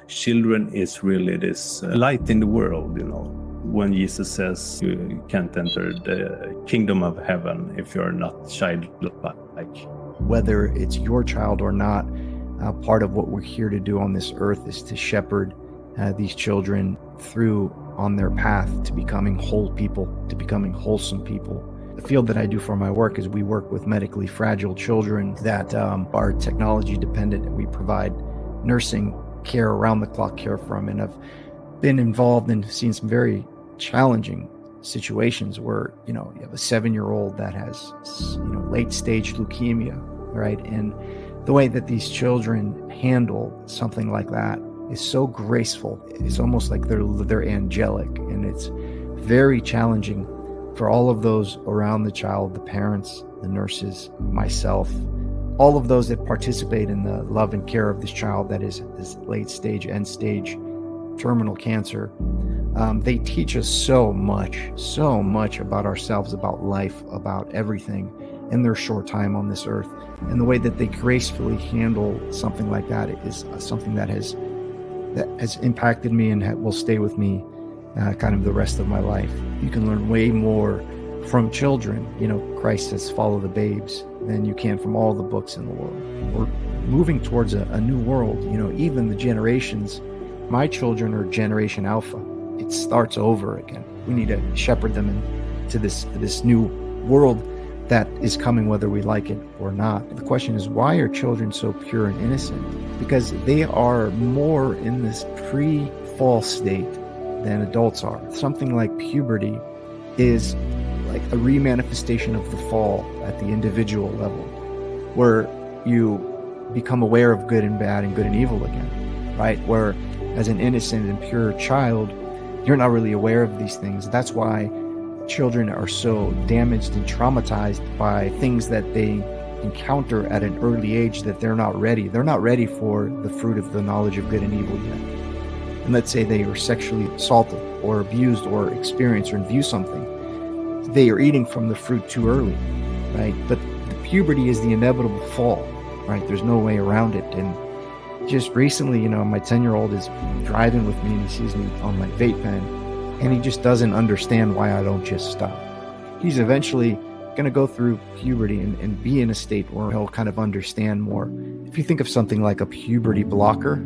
children is really this light in the world, when Jesus says you can't enter the kingdom of heaven if you're not childlike. Whether it's your child or not, part of what we're here to do on this earth is to shepherd these children through on their path to becoming whole people, to becoming wholesome people. The field that I do for my work is we work with medically fragile children that are technology dependent. We provide nursing care, around the clock care for them. And I've been involved and seen some very challenging situations where, you have a 7-year-old that has, late stage leukemia, right? And the way that these children handle something like that is so graceful. It's almost like they're angelic, and it's very challenging for all of those around the child, the parents, the nurses, myself, all of those that participate in the love and care of this child that is this late stage, end stage, terminal cancer. They teach us so much about ourselves, about life, about everything in their short time on this earth. And the way that they gracefully handle something like that is something that has impacted me and will stay with me kind of the rest of my life. You can learn way more from children. Christ says, follow the babes, than you can from all the books in the world. We're moving towards a new world. Even the generations, my children are Generation Alpha. It starts over again. We need to shepherd them into this new world that is coming, whether we like it or not. The question is, why are children so pure and innocent? Because they are more in this pre-fall state than adults are. Something like puberty is like a remanifestation of the fall at the individual level, where you become aware of good and bad and good and evil again, right? Where as an innocent and pure child, you're not really aware of these things. That's why children are so damaged and traumatized by things that they encounter at an early age, that they're not ready. They're not ready for the fruit of the knowledge of good and evil yet. And let's say they were sexually assaulted or abused or experience or view something. They are eating from the fruit too early, right? But the puberty is the inevitable fall, right? There's no way around it. And just recently, my 10-year-old is driving with me and he sees me on my vape pen, and he just doesn't understand why I don't just stop. He's eventually going to go through puberty and be in a state where he'll kind of understand more. If you think of something like a puberty blocker,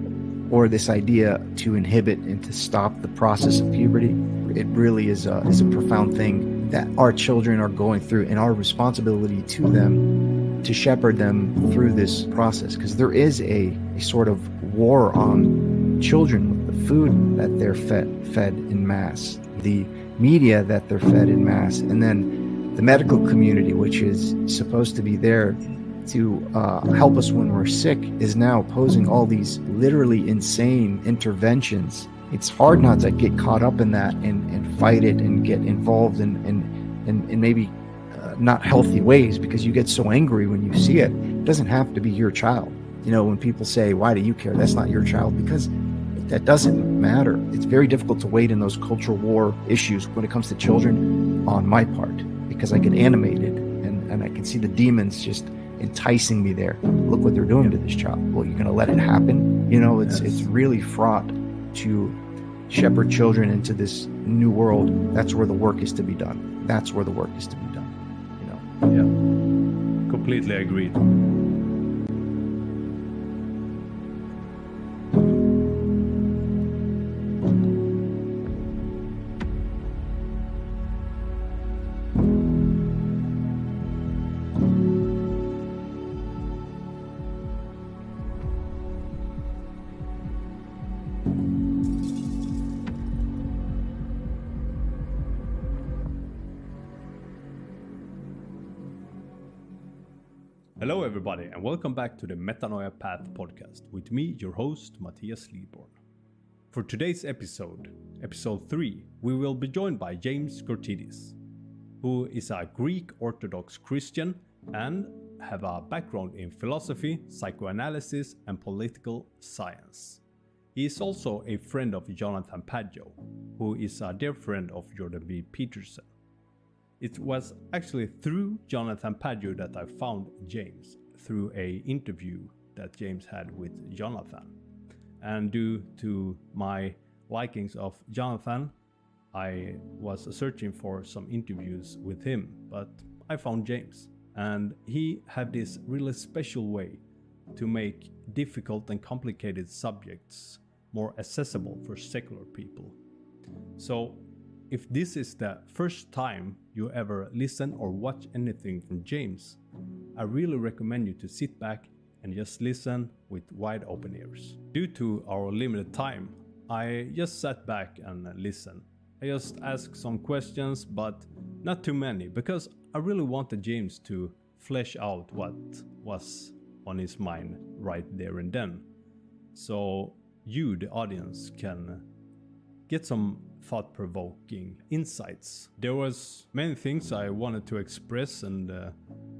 or this idea to inhibit and to stop the process of puberty, it really is a profound thing that our children are going through, and our responsibility to them to shepherd them through this process. Because there is a sort of war on children with the food that they're fed in mass, the media that they're fed in mass, and then the medical community, which is supposed to be there to help us when we're sick, is now posing all these literally insane interventions. It's hard not to get caught up in that and fight it and get involved in maybe not healthy ways, because you get so angry when you see it. It doesn't have to be your child. When people say, why do you care? That's not your child, because that doesn't matter. It's very difficult to wade in those cultural war issues when it comes to children on my part, because I get animated and I can see the demons just enticing me there. Look what they're doing to this child. Well, you're going to let it happen? It's really fraught to shepherd children into this new world. That's where the work is to be done. That's where the work is to be done. Yeah, completely agreed. Hello everybody, and welcome back to the Metanoia Path podcast with me, your host, Matthias Lidborn. For today's episode 3, we will be joined by James Kourtides, who is a Greek Orthodox Christian and have a background in philosophy, psychoanalysis, and political science. He is also a friend of Jonathan Pageau, who is a dear friend of Jordan B. Peterson. It was actually through Jonathan Pageau that I found James, through an interview that James had with Jonathan. And due to my likings of Jonathan, I was searching for some interviews with him, but I found James. And he had this really special way to make difficult and complicated subjects more accessible for secular people. So if this is the first time you ever listen or watch anything from James, I really recommend you to sit back and just listen with wide open ears. Due to our limited time, I just sat back and listened. I just asked some questions, but not too many, because I really wanted James to flesh out what was on his mind right there and then. So you, the audience, can get some thought-provoking insights. There was many things I wanted to express and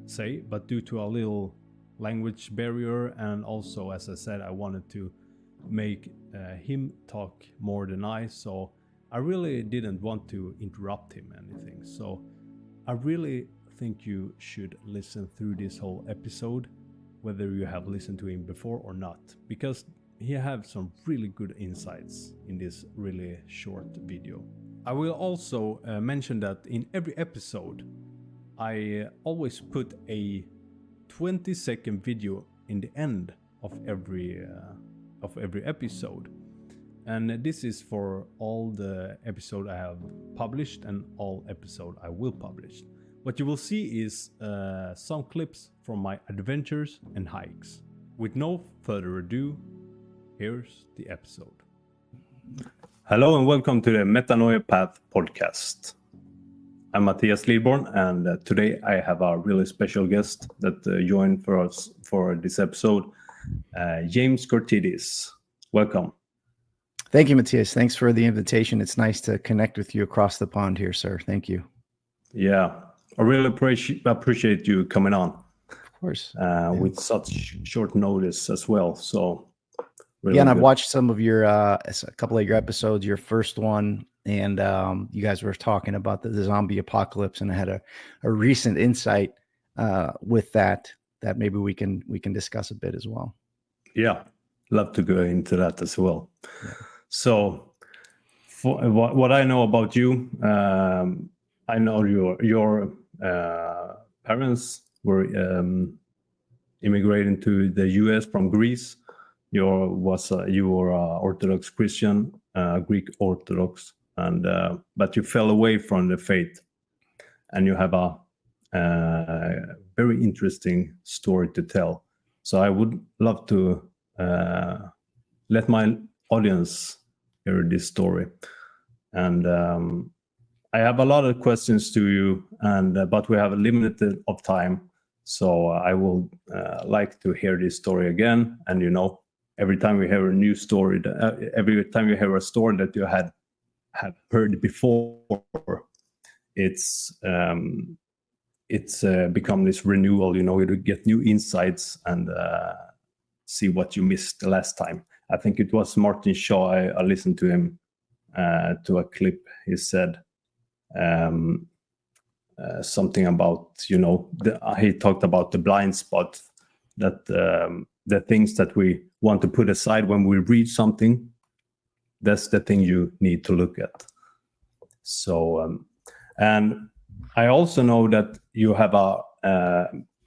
say, but due to a little language barrier, and also, as I said, I wanted to make him talk more than I, so I really didn't want to interrupt him anything. So I really think you should listen through this whole episode, whether you have listened to him before or not, because he has some really good insights in this really short video. I will also mention that in every episode, I always put a 20-second video in the end of every episode. And this is for all the episode I have published and all episode I will publish. What you will see is some clips from my adventures and hikes. With no further ado, here's the episode. Hello and welcome to the Metanoia Path podcast. I'm Matthias Lidborn, and today I have a really special guest that joined for us for this episode, James Kourtides. Welcome. Thank you, Matthias. Thanks for the invitation. It's nice to connect with you across the pond here, sir. Thank you. Yeah, I really appreciate you coming on. Of course. With such short notice as well. So really and I've watched some of your a couple of your episodes, your first one, and you guys were talking about the zombie apocalypse, and I had a recent insight with that maybe we can discuss a bit as well. Yeah, love to go into that as well. Yeah. So for what I know about you, I know your parents were immigrating to the US from Greece. You were Orthodox Christian, Greek Orthodox, and but you fell away from the faith, and you have a very interesting story to tell. So I would love to let my audience hear this story, and I have a lot of questions to you, and but we have a limited of time, so I will like to hear this story again. And every time we hear a new story, every time you hear a story that you have heard before, it's become this renewal. You get new insights and see what you missed the last time. I think it was Martin Shaw. I listened to him to a clip. He said something about he talked about the blind spot, that the things that we want to put aside when we read something, that's the thing you need to look at. So and I also know that you have a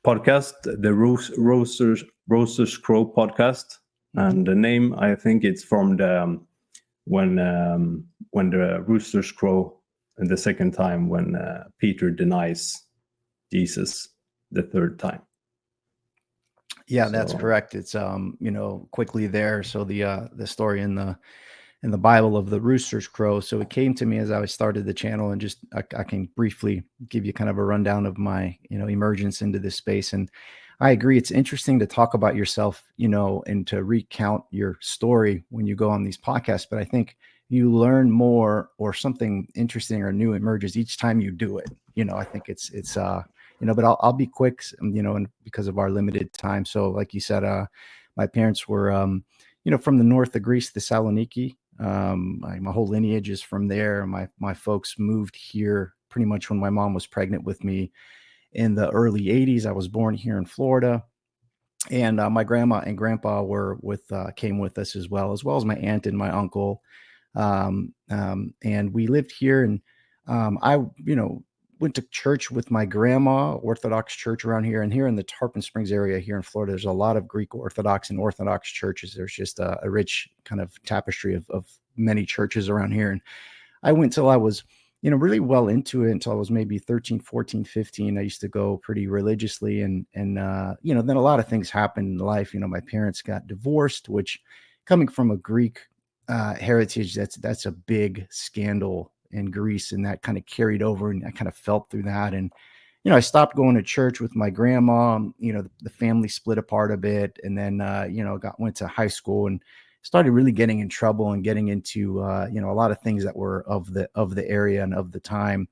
podcast, the Rooster's Crow podcast, and the name, I think it's from the when the Rooster's Crow, and the second time when Peter denies Jesus the third time. Yeah, that's correct. It's quickly there. So the story in the Bible of the Rooster's Crow. So it came to me as I started the channel, and just I can briefly give you kind of a rundown of my emergence into this space. And I agree, it's interesting to talk about yourself, and to recount your story when you go on these podcasts. But I think you learn more, or something interesting or new emerges each time you do it. I think it's but I'll be quick, and because of our limited time. So like you said, my parents were, from the north of Greece, Thessaloniki. My whole lineage is from there. My folks moved here pretty much when my mom was pregnant with me in the early 80s. I was born here in Florida. And my grandma and grandpa came with us as well as my aunt and my uncle. And we lived here, and I, went to church with my grandma, Orthodox church around here. And here in the Tarpon Springs area here in Florida, there's a lot of Greek Orthodox and Orthodox churches. There's just a rich kind of tapestry of many churches around here. And I went till I was, really well into it until I was maybe 13, 14, 15. I used to go pretty religiously, and then a lot of things happened in life. My parents got divorced, which, coming from a Greek heritage, that's a big scandal in Greece, and that kind of carried over, and I kind of felt through that. And I stopped going to church with my grandma. The family split apart a bit, and then went to high school and started really getting in trouble and getting into a lot of things that were of the area and of the time.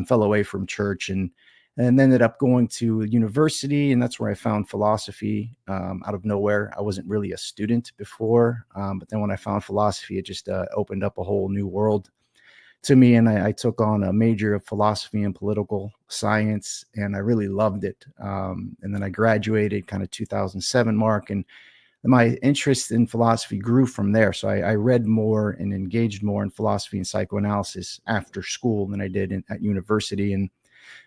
Fell away from church, and ended up going to university, and that's where I found philosophy out of nowhere. I wasn't really a student before, but then when I found philosophy, it just opened up a whole new world to me, and I took on a major of philosophy and political science, and I really loved it. And then I graduated kind of 2007 mark, and my interest in philosophy grew from there. So I read more and engaged more in philosophy and psychoanalysis after school than I did at university, and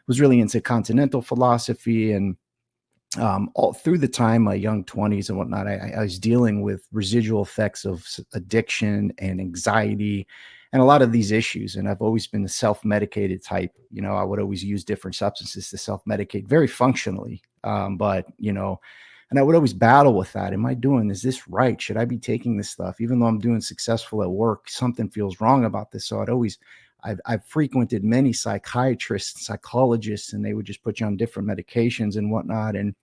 was really into continental philosophy. And all through the time, my young 20s and whatnot, I was dealing with residual effects of addiction and anxiety and a lot of these issues. And I've always been a self-medicated type. I would always use different substances to self-medicate very functionally. And I would always battle with that. Is this right? Should I be taking this stuff? Even though I'm doing successful at work, something feels wrong about this. So I've frequented many psychiatrists, psychologists, and they would just put you on different medications and whatnot. And,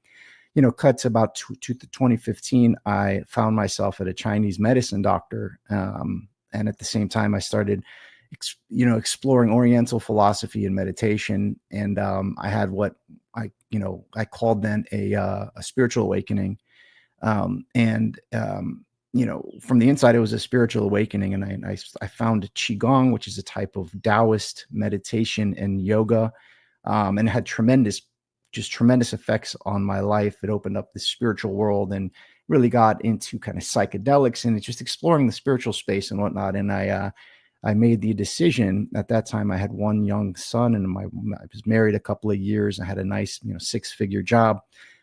cut to about 2015, I found myself at a Chinese medicine doctor. And at the same time, I started, exploring Oriental philosophy and meditation. And I had what I called then a spiritual awakening. From the inside, it was a spiritual awakening. And I found Qigong, which is a type of Taoist meditation and yoga, and it had tremendous effects on my life. It opened up the spiritual world and really got into kind of psychedelics and just exploring the spiritual space and whatnot. And I made the decision at that time. I had one young son, and I was married a couple of years. I had a nice, 6-figure job.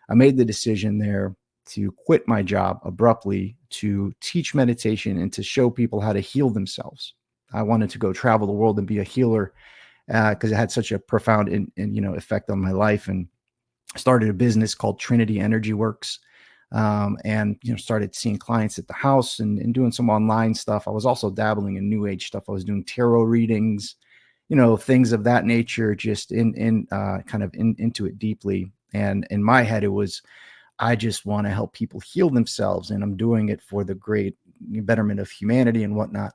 I made the decision there to quit my job abruptly to teach meditation and to show people how to heal themselves. I wanted to go travel the world and be a healer because it had such a profound effect on my life. And started a business called Trinity Energy Works. And started seeing clients at the house and doing some online stuff. I was also dabbling in new age stuff. I was doing tarot readings, things of that nature, just into it deeply. And in my head, it was, I just want to help people heal themselves, and I'm doing it for the great betterment of humanity and whatnot.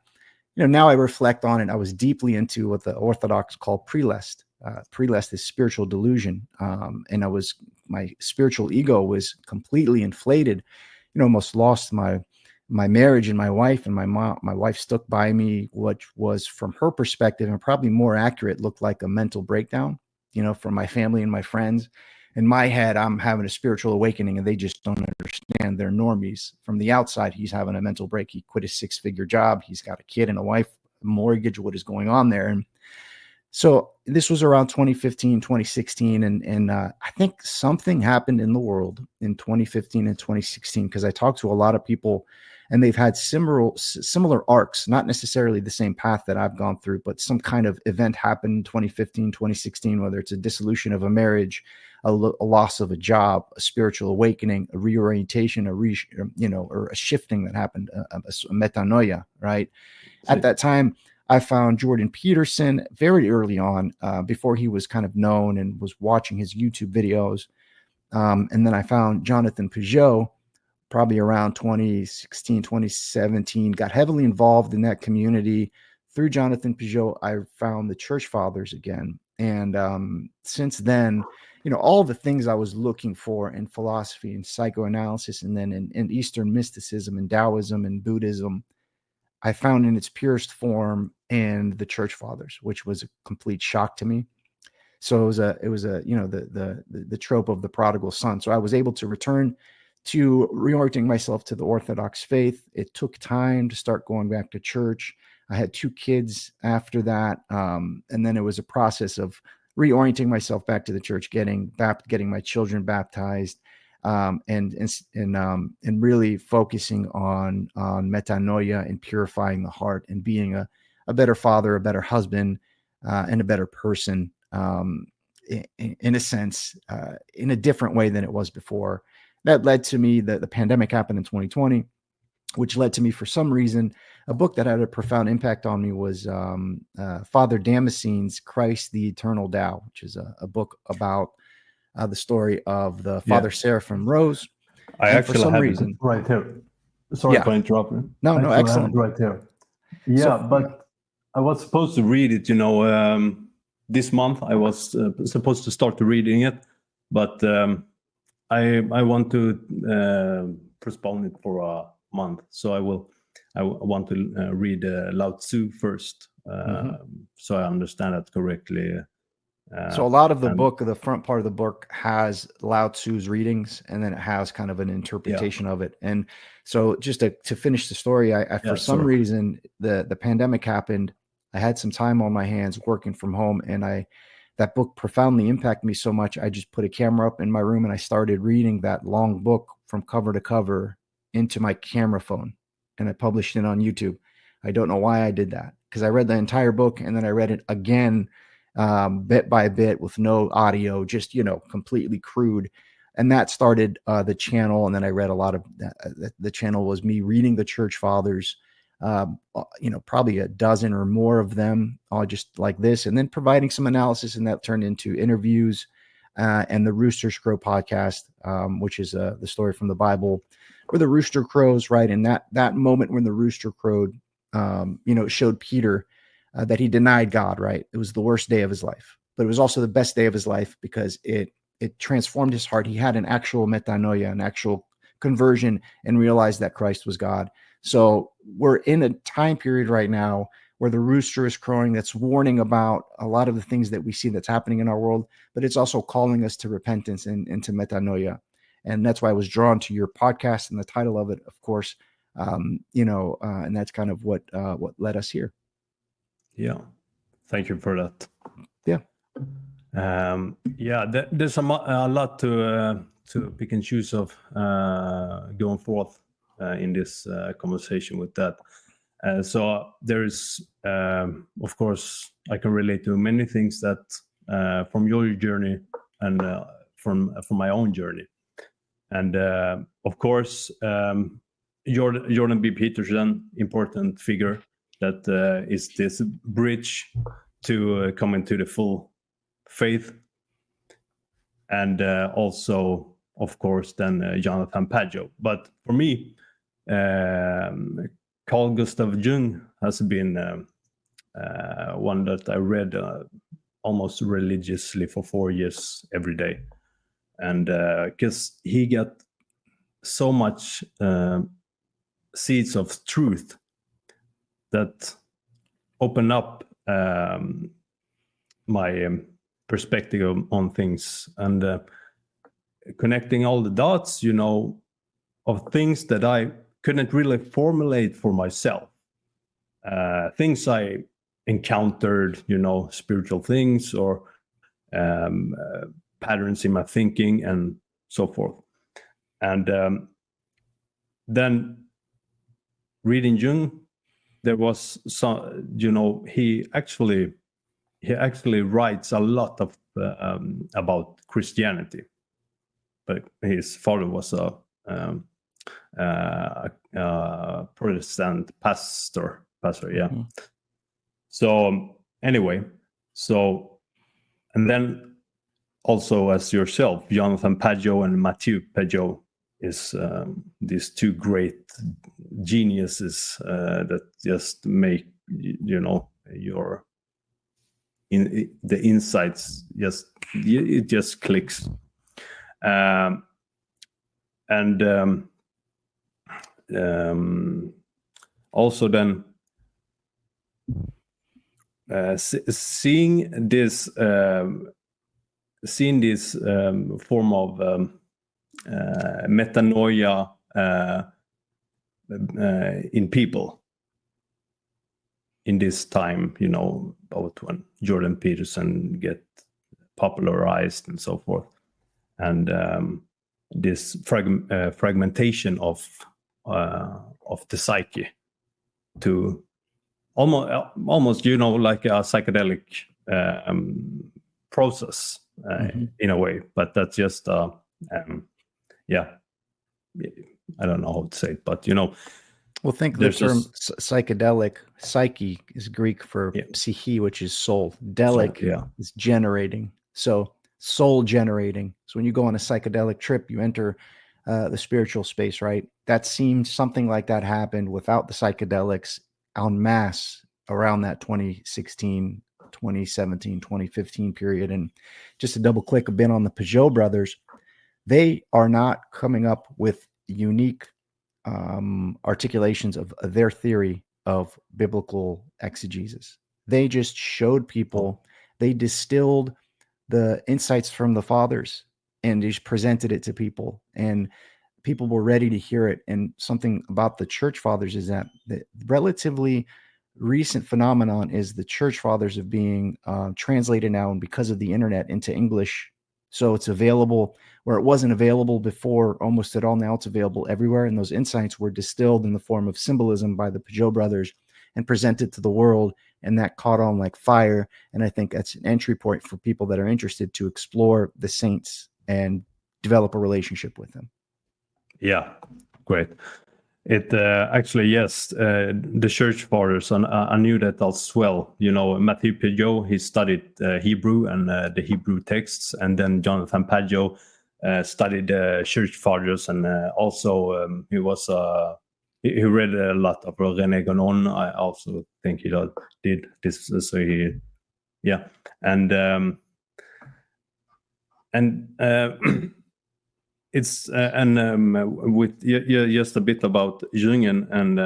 Now I reflect on it. I was deeply into what the Orthodox call prelest. Prelest is spiritual delusion. And my spiritual ego was completely inflated, almost lost my marriage and my wife. And my wife stuck by me, which was, from her perspective, and probably more accurate, looked like a mental breakdown, from my family and my friends. In my head, I'm having a spiritual awakening, and they just don't understand. They're normies. From the outside, he's having a mental break. He quit his 6-figure job. He's got a kid and a wife, a mortgage. What is going on there? And so this was around 2015, 2016. And I think something happened in the world in 2015 and 2016, because I talked to a lot of people, and they've had similar arcs, not necessarily the same path that I've gone through, but some kind of event happened in 2015, 2016, whether it's a dissolution of a marriage, a loss of a job, a spiritual awakening, a reorientation, or a shifting that happened, a metanoia, right? So, at that time, I found Jordan Peterson very early on, before he was kind of known, and was watching his YouTube videos. And then I found Jonathan Peugeot probably around 2016, 2017, got heavily involved in that community. Through Jonathan Peugeot, I found the Church Fathers again. And since then, all the things I was looking for in philosophy and psychoanalysis, and then in Eastern mysticism and Taoism and Buddhism, I found in its purest form in the Church Fathers, which was a complete shock to me. So it was the trope of the prodigal son. So I was able to return to reorienting myself to the Orthodox faith. It took time to start going back to church. I had 2 kids after that. And then it was a process of reorienting myself back to the church, getting my children baptized, and really focusing on metanoia and purifying the heart and being a better father, a better husband, and a better person, in a sense, in a different way than it was before. That led to me, the pandemic happened in 2020, which led to me, for some reason, a book that had a profound impact on me was Father Damascene's Christ, the Eternal Tao, which is a book about the story of the Father Seraphim Rose. I actually have it right here. Sorry for interrupting. No, excellent. Right here. Yeah, but I was supposed to read it, this month. I was supposed to start reading it, but I want to postpone it for a month. So I want to read Lao Tzu first, so I understand that correctly. So a lot of the book, the front part of the book, has Lao Tzu's readings, and then it has kind of an interpretation of it. And so just to finish the story, I for some reason, the pandemic happened. I had some time on my hands working from home, and that book profoundly impacted me so much. I just put a camera up in my room and I started reading that long book from cover to cover into my camera phone, and I published it on YouTube. I don't know why I did that, because I read the entire book and then I read it again, bit by bit, with no audio, just, completely crude. And that started the channel. And then I read a lot of the channel was me reading the church fathers, probably a dozen or more of them, all just like this, and then providing some analysis, and that turned into interviews, and the Rooster Crow podcast, which is the story from the Bible where the rooster crows, right? And that moment when the rooster crowed, it showed Peter that he denied God, right? It was the worst day of his life, but it was also the best day of his life, because it transformed his heart. He had an actual metanoia, an actual conversion, and realized that Christ was God. So we're in a time period right now where the rooster is crowing, that's warning about a lot of the things that we see that's happening in our world, but it's also calling us to repentance and to metanoia. And that's why I was drawn to your podcast and the title of it, of course, and that's kind of what led us here. Yeah. Thank you for that. Yeah. There's a lot to pick and choose of going forth in this conversation with that. So there's, of course, I can relate to many things that from your journey and from my own journey. And of course, Jordan B. Peterson, important figure that is this bridge to come into the full faith. And also, of course, then Jonathan Pageau. But for me, Carl Gustav Jung has been one that I read almost religiously for 4 years every day. And because he got so much seeds of truth that open up my perspective on things, and connecting all the dots, of things that I couldn't really formulate for myself. Things I encountered, spiritual things or patterns in my thinking and so forth. And then reading Jung, there was some, he actually writes a lot of about Christianity, but his father was a Protestant pastor, yeah. Mm-hmm. So anyway, and then also as yourself, Jonathan Pageau and Mathieu Pageau is these two great geniuses that just make your the insights it just clicks, and also then seeing this form of metanoia in people in this time, about when Jordan Peterson get popularized and so forth, and this fragmentation of the psyche to almost like a psychedelic process in a way, but that's just I don't know how to say it, but well, think the term psychedelic. Psyche is Greek for psyche, which is soul. Delic is generating, so soul generating. So when you go on a psychedelic trip, you enter the spiritual space, right? That seems something like that happened without the psychedelics en masse around that 2016, 2017, 2015 period. And just to double click a bit on the Peugeot brothers, they are not coming up with unique articulations of their theory of biblical exegesis. They just showed people, they distilled the insights from the fathers and just presented it to people, and people were ready to hear it. And something about the church fathers is that the relatively recent phenomenon is the church fathers of being translated now, and because of the internet, into English. So it's available where it wasn't available before almost at all. Now it's available everywhere. And those insights were distilled in the form of symbolism by the Peugeot brothers and presented to the world. And that caught on like fire. And I think that's an entry point for people that are interested to explore the saints and develop a relationship with them. Yeah, great. It actually, yes, the church fathers, and I knew that as well. Matthew Peugeot, he studied Hebrew and the Hebrew texts, and then Jonathan Pageau studied the church fathers, and also he was he read a lot of René Guénon. I also think he did this. So it's with just a bit about Jung and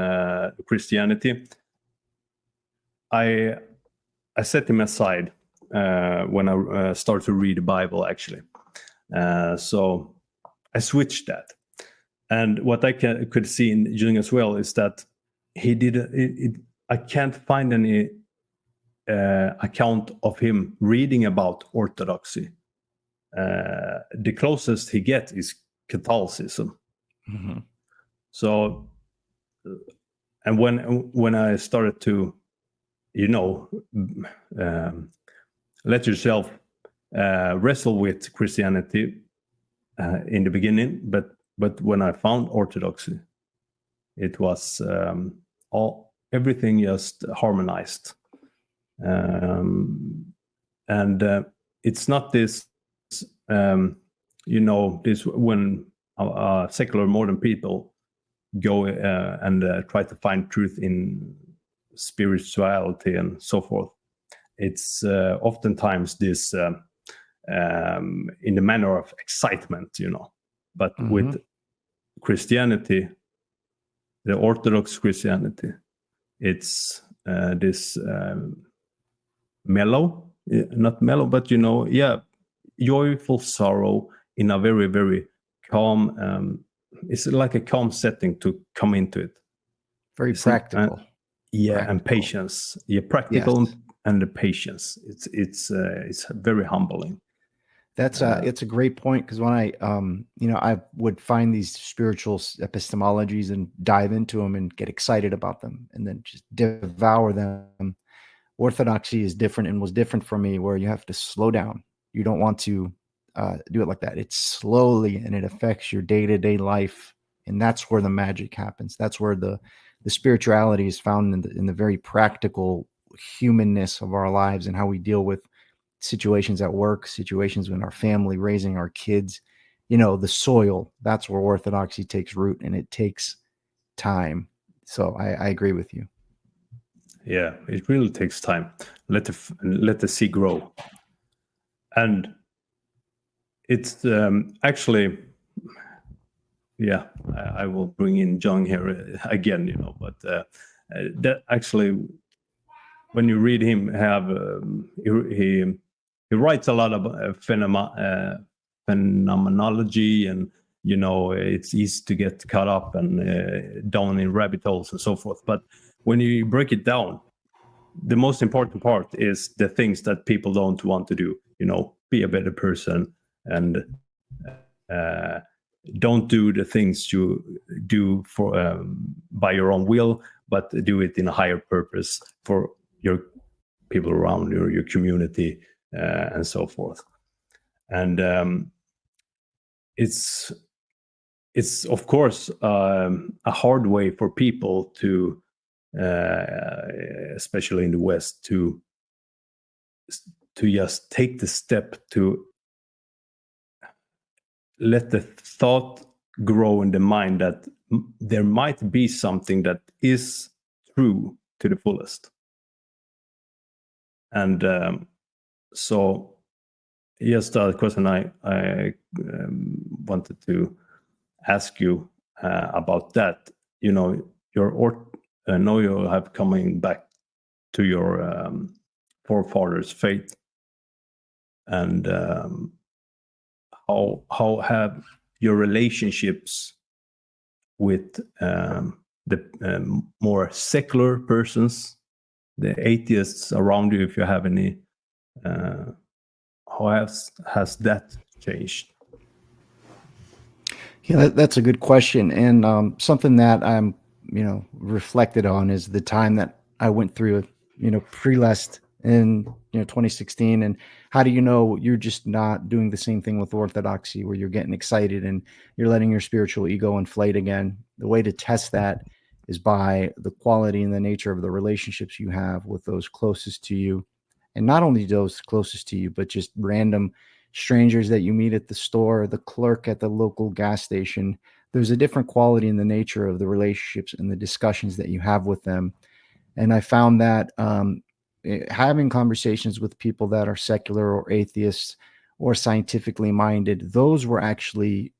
Christianity. I set him aside when I started to read the Bible, actually. So I switched that, and what I could see in Jung as well is that he did. I can't find any account of him reading about Orthodoxy. The closest he gets is Catholicism. Mm-hmm. So, and when I started to, let yourself wrestle with Christianity in the beginning, but when I found Orthodoxy, it was everything just harmonized, and it's not this. This when secular modern people go and try to find truth in spirituality and so forth. It's oftentimes this in the manner of excitement, But with Christianity, the Orthodox Christianity, it's this mellow, not mellow, but joyful sorrow in a very, very calm. It's like a calm setting to come into it. Very practical. Practical. And patience. Practical, yes. And the patience. It's very humbling. That's it's a great point, because when I would find these spiritual epistemologies and dive into them and get excited about them and then just devour them. Orthodoxy is different and was different for me, where you have to slow down. You don't want to do it like that. It's slowly, and it affects your day-to-day life, and that's where the magic happens. That's where the spirituality is found in the very practical humanness of our lives and how we deal with situations at work, situations in our family, raising our kids. The soil. That's where Orthodoxy takes root, and it takes time. So I agree with you. Yeah, it really takes time. Let the seed grow. And it's actually, I will bring in Jung here again, but that actually, when you read him, he writes a lot about phenomenology and it's easy to get caught up and down in rabbit holes and so forth. But when you break it down, the most important part is the things that people don't want to do. Be a better person, and don't do the things you do for by your own will, but do it in a higher purpose for your people around you, your community, and so forth. And it's of course a hard way for people to, especially in the West, to just take the step to let the thought grow in the mind that there might be something that is true to the fullest. And so just a question I wanted to ask you about that. Now you have coming back to your forefathers' faith, and how have your relationships with the more secular persons, the atheists around you, if you have any, how has that changed? Yeah, that's a good question, and something that I'm, reflected on is the time that I went through, pre-lest in 2016. And how do you know you're just not doing the same thing with Orthodoxy, where you're getting excited and you're letting your spiritual ego inflate again? The way to test that is by the quality and the nature of the relationships you have with those closest to you, and not only those closest to you, but just random strangers that you meet at the store, the clerk at the local gas station. There's a different quality in the nature of the relationships and the discussions that you have with them. And I found that having conversations with people that are secular or atheists or scientifically minded, those were actually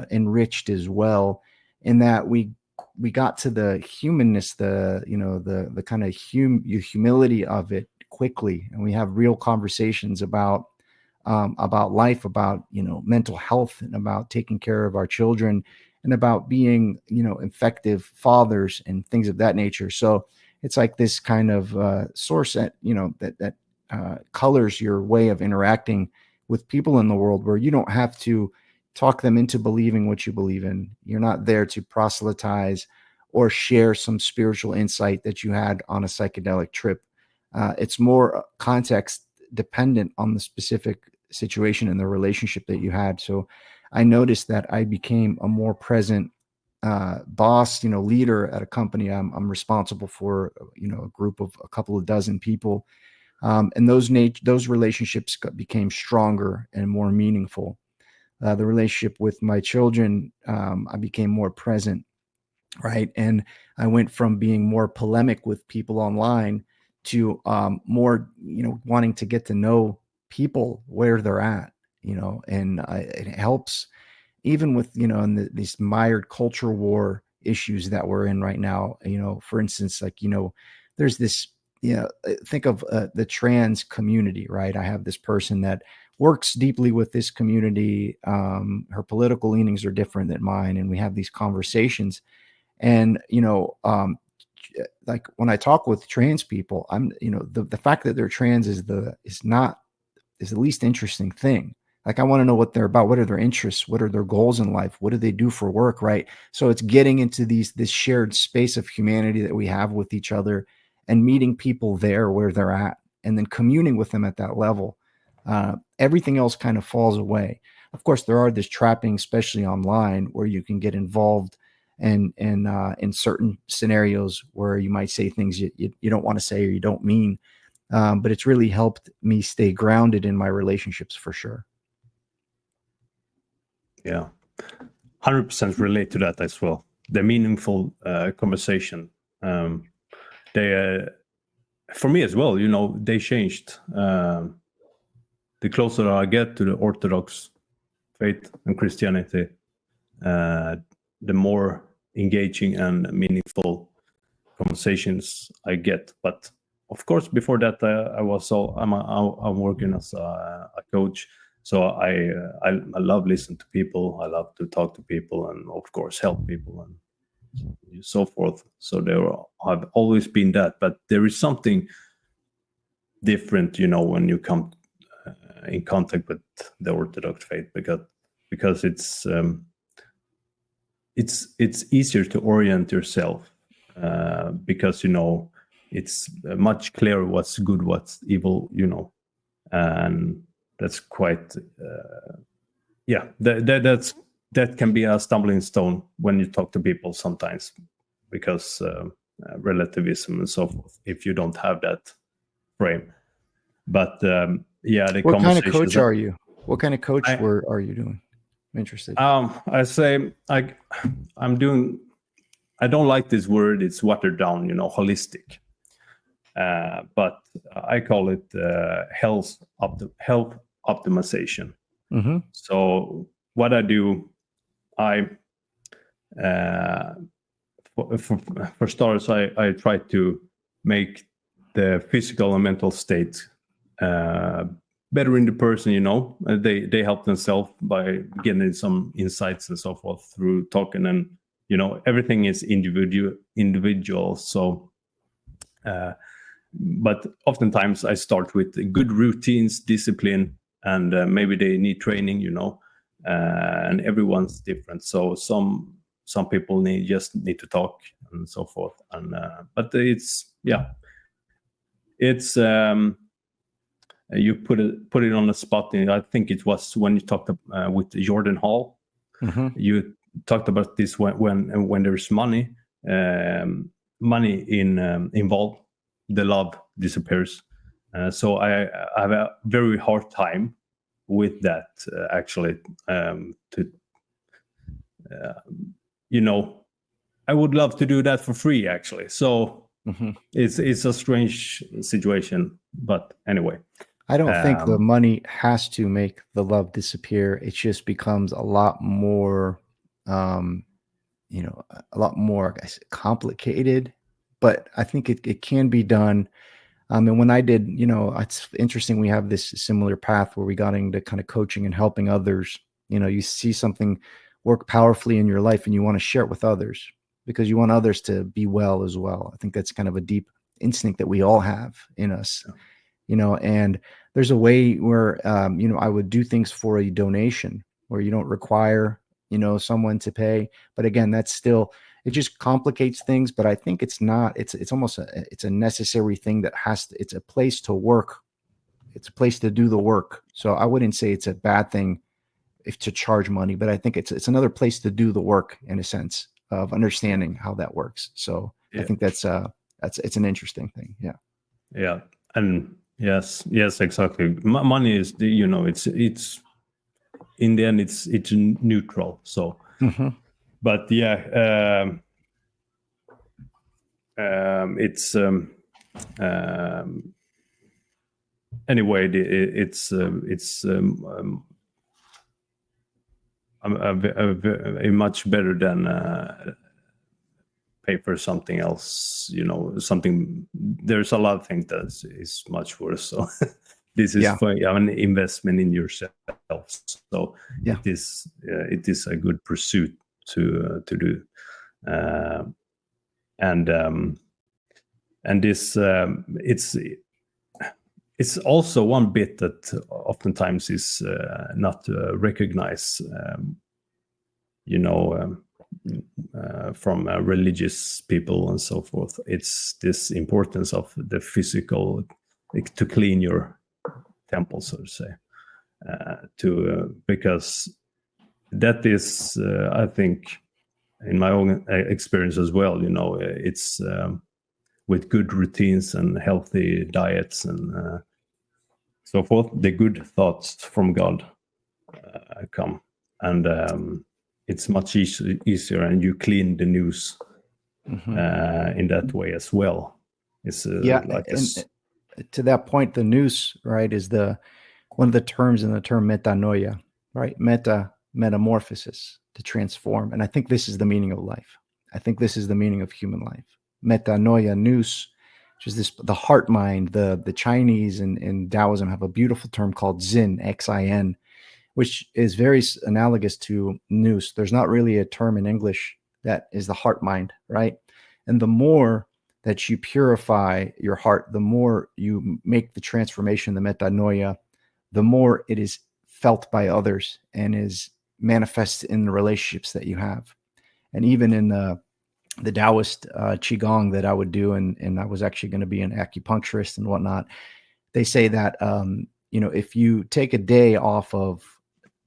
enriched as well, in that we got to the humanness, the kind of humility of it quickly, and we have real conversations about life, about mental health, and about taking care of our children, and about being effective fathers and things of that nature. So it's like this kind of source that that colors your way of interacting with people in the world, where you don't have to talk them into believing what you believe in. You're not there to proselytize or share some spiritual insight that you had on a psychedelic trip. It's more context dependent on the specific situation and the relationship that you had. So I noticed that I became a more present boss, leader at a company. I'm responsible for, a group of a couple of dozen people. And those relationships became stronger and more meaningful. The relationship with my children, I became more present, right? And I went from being more polemic with people online to more, wanting to get to know people where they're at, and it helps even with, in these mired culture war issues that we're in right now. For instance, like, there's this, think of the trans community, right? I have this person that works deeply with this community. Her political leanings are different than mine, and we have these conversations. And, like when I talk with trans people, I'm, the fact that they're trans is the least interesting thing. Like, I want to know what they're about. What are their interests? What are their goals in life? What do they do for work? Right. So it's getting into this shared space of humanity that we have with each other, and meeting people there where they're at, and then communing with them at that level. Everything else kind of falls away. Of course, there are this trapping, especially online, where you can get involved and in certain scenarios where you might say things you don't want to say or you don't mean. But it's really helped me stay grounded in my relationships, for sure. Yeah, 100% relate to that as well. The meaningful conversation. They, for me as well, they changed. The closer I get to the Orthodox faith and Christianity, the more engaging and meaningful conversations I get. But of course, before that, I'm working as a coach, So I love listening to people. I love to talk to people, and of course help people and so forth. So have always been that, but there is something different, when you come in contact with the Orthodox faith, because it's easier to orient yourself, because it's much clearer what's good, what's evil, and that's quite that can be a stumbling stone when you talk to people sometimes, because relativism and so forth, if you don't have that frame. But the What kind of coach are you? What kind of coach are you doing? I'm interested. I say I'm doing. I don't like this word. It's watered down, holistic. But I call it health optimization. Mm-hmm. So what I do, for starters, I try to make the physical and mental state better in the person. They help themselves by getting some insights and so forth through talking, and everything is individual. So but oftentimes I start with good routines, discipline, and maybe they need training, and everyone's different. So some people just need to talk and so forth. And but it's you put it on the spot. I think it was when you talked with Jordan Hall. Mm-hmm. You talked about this when there's money involved, the love disappears. So I have a very hard time with that, actually. I would love to do that for free, actually. So mm-hmm. it's a strange situation, but anyway. I don't think the money has to make the love disappear. It just becomes a lot more, a lot more complicated. But I think it can be done. And when I did, it's interesting. We have this similar path where we got into kind of coaching and helping others. You see something work powerfully in your life and you want to share it with others because you want others to be well as well. I think that's kind of a deep instinct that we all have in us. Yeah. And there's a way where, I would do things for a donation where you don't require, someone to pay. But again, that's still, it just complicates things. But I think it's not, it's almost it's a necessary thing that it's a place to work. It's a place to do the work. So I wouldn't say it's a bad thing to charge money, but I think it's another place to do the work in a sense of understanding how that works. So yeah. I think it's an interesting thing. Yeah. Yeah. And yes, exactly. Money is it's in the end, it's neutral. So, mm-hmm. But yeah, it's anyway, it's a much better than pay for something else. Something. There's a lot of things that is much worse. So this is for an investment in yourself. So yeah. It is a good pursuit to do, and this it's also one bit that oftentimes is not recognized, from religious people and so forth. It's this importance of the physical, to clean your temple, so to say, because that is, I think, in my own experience as well, it's with good routines and healthy diets and so forth, the good thoughts from God come, and it's much easier, and you clean the news mm-hmm. In that way as well. It's to that point, the nous, right, is one of the terms in the term metanoia, right? Metamorphosis, to transform. And I think this is the meaning of life. I think this is the meaning of human life. Metanoia, nous, which is the heart mind. The Chinese and Taoism have a beautiful term called Zin, Xin, which is very analogous to nous. There's not really a term in English that is the heart mind, right? And the more that you purify your heart, the more you make the transformation, the metanoia, the more it is felt by others and is manifest in the relationships that you have. And even in the Taoist Qigong that I would do, and I was actually going to be an acupuncturist and whatnot, they say that, if you take a day off of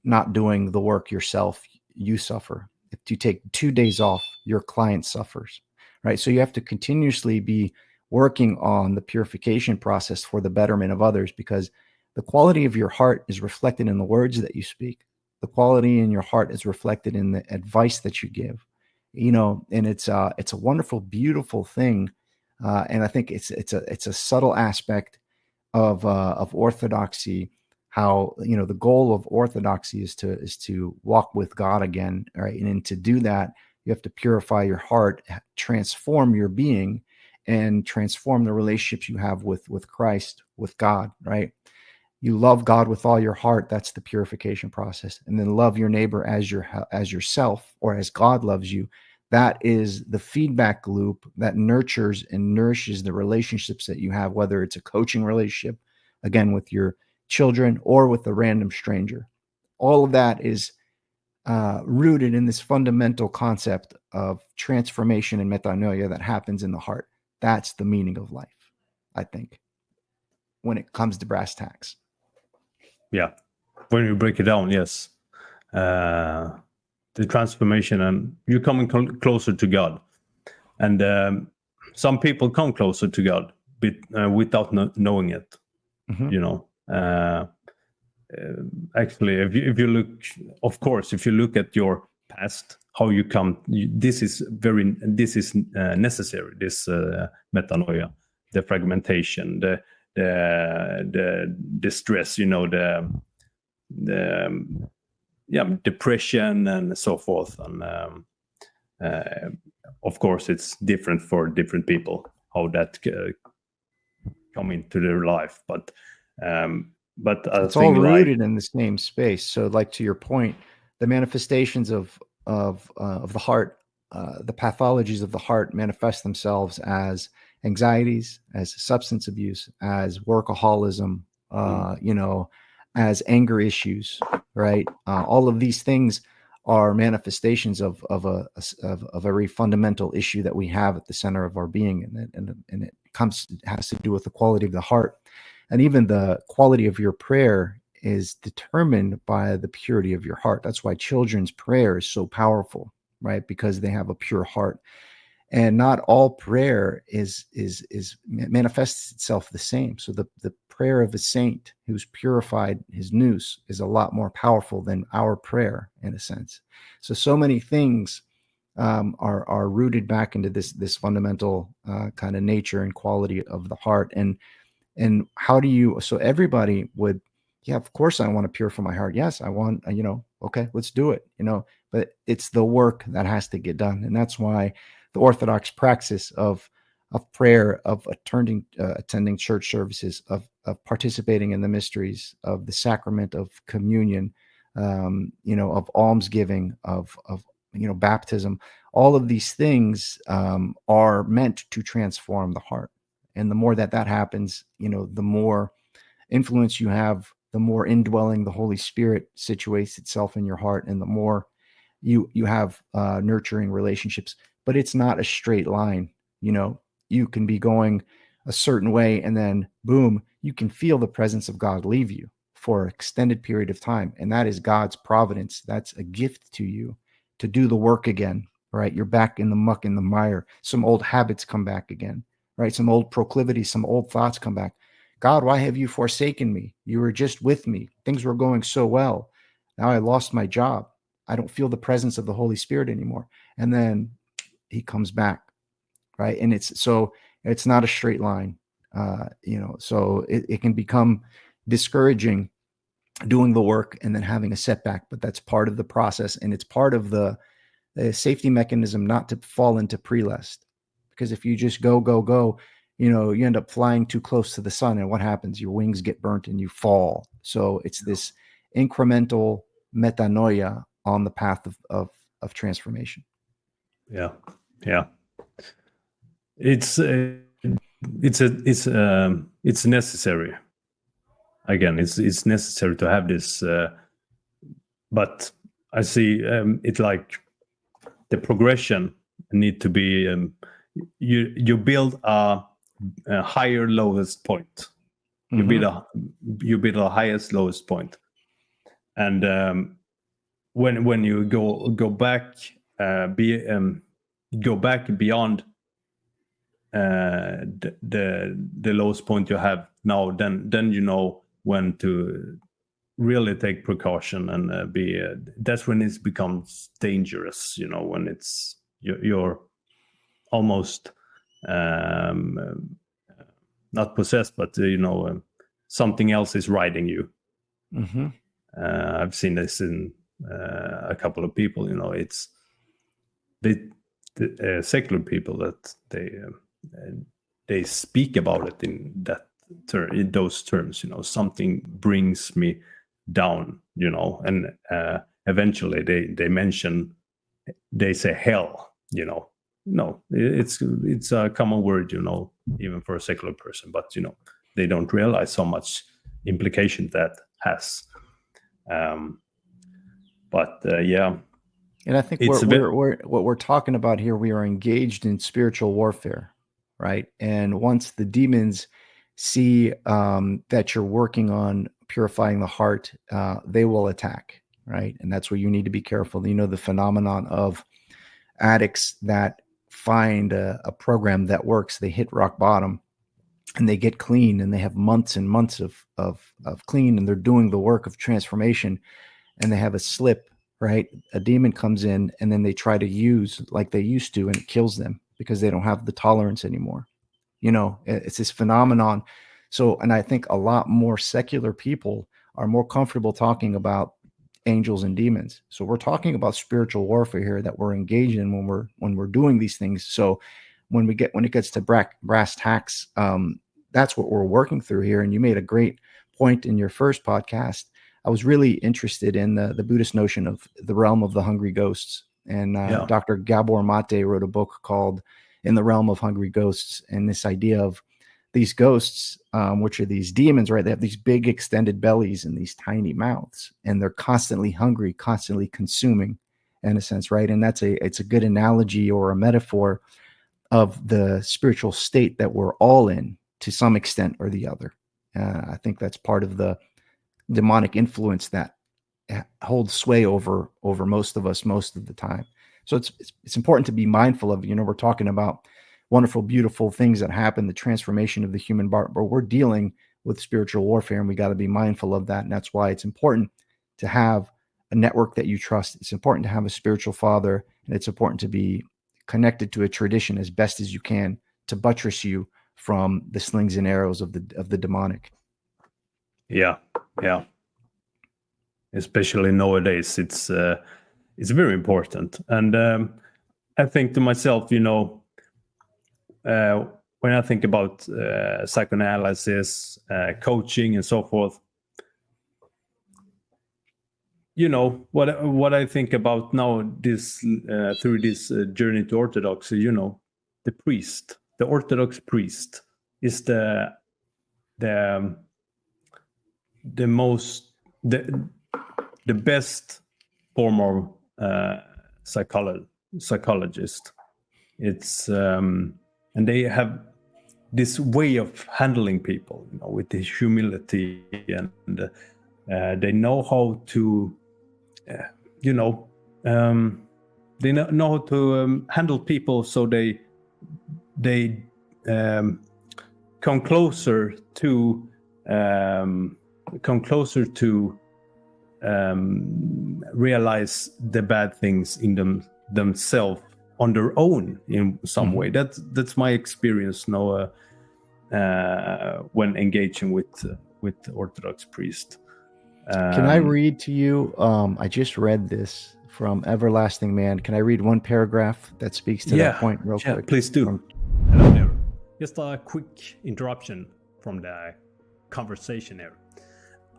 not doing the work yourself, you suffer. If you take 2 days off, your client suffers, right? So you have to continuously be working on the purification process for the betterment of others, because the quality of your heart is reflected in the words that you speak. The quality in your heart is reflected in the advice that you give, and it's a wonderful, beautiful thing. And I think it's a subtle aspect of orthodoxy, how, the goal of orthodoxy is to walk with God again, right? And to do that, you have to purify your heart, transform your being, and transform the relationships you have with Christ, with God, right? You love God with all your heart. That's the purification process. And then love your neighbor as yourself, or as God loves you. That is the feedback loop that nurtures and nourishes the relationships that you have, whether it's a coaching relationship, again, with your children or with a random stranger. All of that is rooted in this fundamental concept of transformation and metanoia that happens in the heart. That's the meaning of life, I think, when it comes to brass tacks. Yeah, when you break it down, yes. The transformation, and you're coming closer to God. And some people come closer to God without knowing it. Mm-hmm. Actually, if you look, of course, if you look at your past, how you come, this is necessary. This metanoia, the fragmentation, the stress, the depression and so forth. And of course, it's different for different people how that come into their life, but it's all rooted in the same space. So, like, to your point, the manifestations of the heart, the pathologies of the heart manifest themselves as anxieties, as substance abuse, as workaholism, as anger issues, right? All of these things are manifestations of a very fundamental issue that we have at the center of our being, and it has to do with the quality of the heart. And even the quality of your prayer is determined by the purity of your heart. That's why children's prayer is so powerful, right? Because they have a pure heart. And not all prayer is manifests itself the same. So the prayer of a saint who's purified his nous is a lot more powerful than our prayer, in a sense. So many things are rooted back into this fundamental kind of nature and quality of the heart. And how do you? So everybody would, yeah, of course I want to purify my heart. Yes, I want. Okay, let's do it. But it's the work that has to get done, and that's why the Orthodox praxis of prayer, of attending church services, of participating in the mysteries, of the sacrament of communion, of almsgiving, of baptism, all of these things are meant to transform the heart. And the more that happens, the more influence you have, the more indwelling the Holy Spirit situates itself in your heart, and the more you have nurturing relationships. But it's not a straight line. You can be going a certain way, and then boom, you can feel the presence of God leave you for an extended period of time. And that is God's providence. That's a gift to you to do the work again, right? You're back in the muck, in the mire. Some old habits come back again, right? Some old proclivities, some old thoughts come back. God, why have you forsaken me? You were just with me. Things were going so well. Now I lost my job. I don't feel the presence of the Holy Spirit anymore. And then he comes back, right? And it's not a straight line, so it can become discouraging doing the work and then having a setback, but that's part of the process. And it's part of the safety mechanism not to fall into prelest, because if you just go, you end up flying too close to the sun, and what happens? Your wings get burnt and you fall. So it's this incremental metanoia on the path of transformation. Yeah. It's necessary. Again, it's necessary to have this, but I see it like the progression need to be you build a higher lowest point. You build a highest lowest point, and when you go back beyond the lowest point you have now, then you know when to really take precaution and be. That's when it becomes dangerous. You know, when it's you're almost not possessed, but something else is riding you. I've seen this in a couple of people. It's the secular people that they speak about it in those terms. Something brings me down. And eventually they say hell. No, it's a common word. Even for a secular person, but they don't realize how much implication that has. Yeah. And I think what we're talking about here, we are engaged in spiritual warfare, right? And once the demons see that you're working on purifying the heart, they will attack, right? And that's where you need to be careful. The phenomenon of addicts that find a program that works, they hit rock bottom and they get clean, and they have months and months of clean, and they're doing the work of transformation, and they have a slip, right? A demon comes in, and then they try to use like they used to, and it kills them because they don't have the tolerance anymore. It's this phenomenon. So, and I think a lot more secular people are more comfortable talking about angels and demons. So we're talking about spiritual warfare here that we're engaged in when we're doing these things. So when it gets to brass tacks, that's what we're working through here. And you made a great point in your first podcast. I was really interested in the Buddhist notion of the realm of the hungry ghosts. And Dr. Gabor Mate wrote a book called In the Realm of Hungry Ghosts. And this idea of these ghosts, which are these demons, right? They have these big extended bellies and these tiny mouths, and they're constantly hungry, constantly consuming, in a sense, right? And it's a good analogy or a metaphor of the spiritual state that we're all in to some extent or the other. I think that's part of the demonic influence that holds sway over most of us most of the time. So it's important to be mindful of. We're talking about wonderful, beautiful things that happen, the transformation of the human heart, but we're dealing with spiritual warfare, and we got to be mindful of that. And that's why it's important to have a network that you trust. It's important to have a spiritual father, and it's important to be connected to a tradition as best as you can to buttress you from the slings and arrows of the demonic. Yeah. Especially nowadays, it's very important. And I think to myself, when I think about psychoanalysis, coaching, and so forth, what I think about now, this through this journey to Orthodoxy, the priest, the Orthodox priest, is the best form of psychologist. It's and they have this way of handling people, with this humility, and they know how to, they know how to handle people, so they come closer to realize the bad things in themselves on their own in some way. That's my experience now when engaging with Orthodox priest. Can I read to you? I just read this from Everlasting Man. Can I read one paragraph that speaks to that point real quick? Please do. Hello there. Just a quick interruption from the conversation here.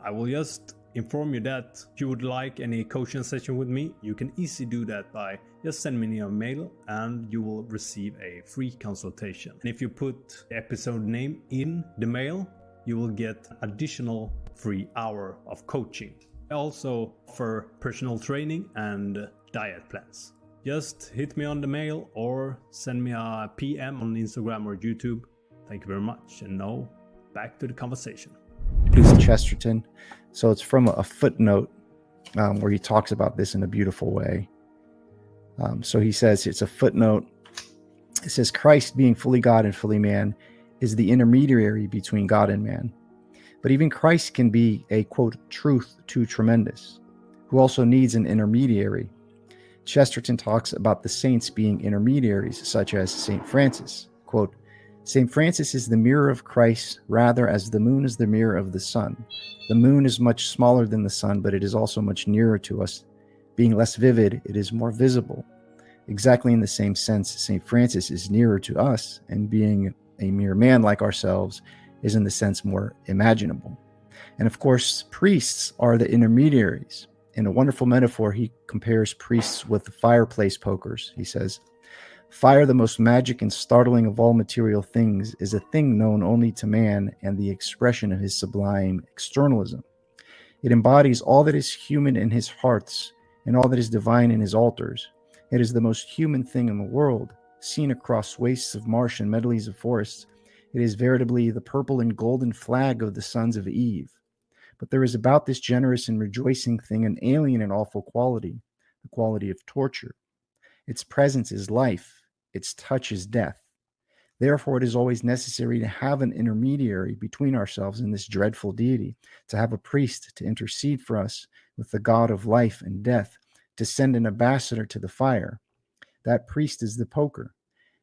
I will just inform you that if you would like any coaching session with me, you can easily do that by just send me a mail and you will receive a free consultation. And if you put the episode name in the mail, you will get additional free hour of coaching. I also offer personal training and diet plans. Just hit me on the mail or send me a PM on Instagram or YouTube. Thank you very much. And now back to the conversation. Bruce Chesterton. So it's from a footnote where he talks about this in a beautiful way. So he says, it's a footnote. It says, Christ, being fully God and fully man, is the intermediary between God and man. But even Christ can be a, quote, truth too tremendous, who also needs an intermediary. Chesterton talks about the saints being intermediaries, such as St. Francis. Quote, St. Francis is the mirror of Christ, rather as the moon is the mirror of the sun. The moon is much smaller than the sun, but it is also much nearer to us. Being less vivid, it is more visible. Exactly in the same sense, St. Francis is nearer to us, and being a mere man like ourselves is in the sense more imaginable. And of course, priests are the intermediaries. In a wonderful metaphor, he compares priests with fireplace pokers. He says, fire, the most magic and startling of all material things, is a thing known only to man and the expression of his sublime externalism. It embodies all that is human in his hearths and all that is divine in his altars. It is the most human thing in the world. Seen across wastes of marsh and medleys of forests, it is veritably the purple and golden flag of the sons of Eve. But there is about this generous and rejoicing thing an alien and awful quality, the quality of torture. Its presence is life, its touch is death. Therefore, it is always necessary to have an intermediary between ourselves and this dreadful deity, to have a priest to intercede for us with the God of life and death, to send an ambassador to the fire. That priest is the poker,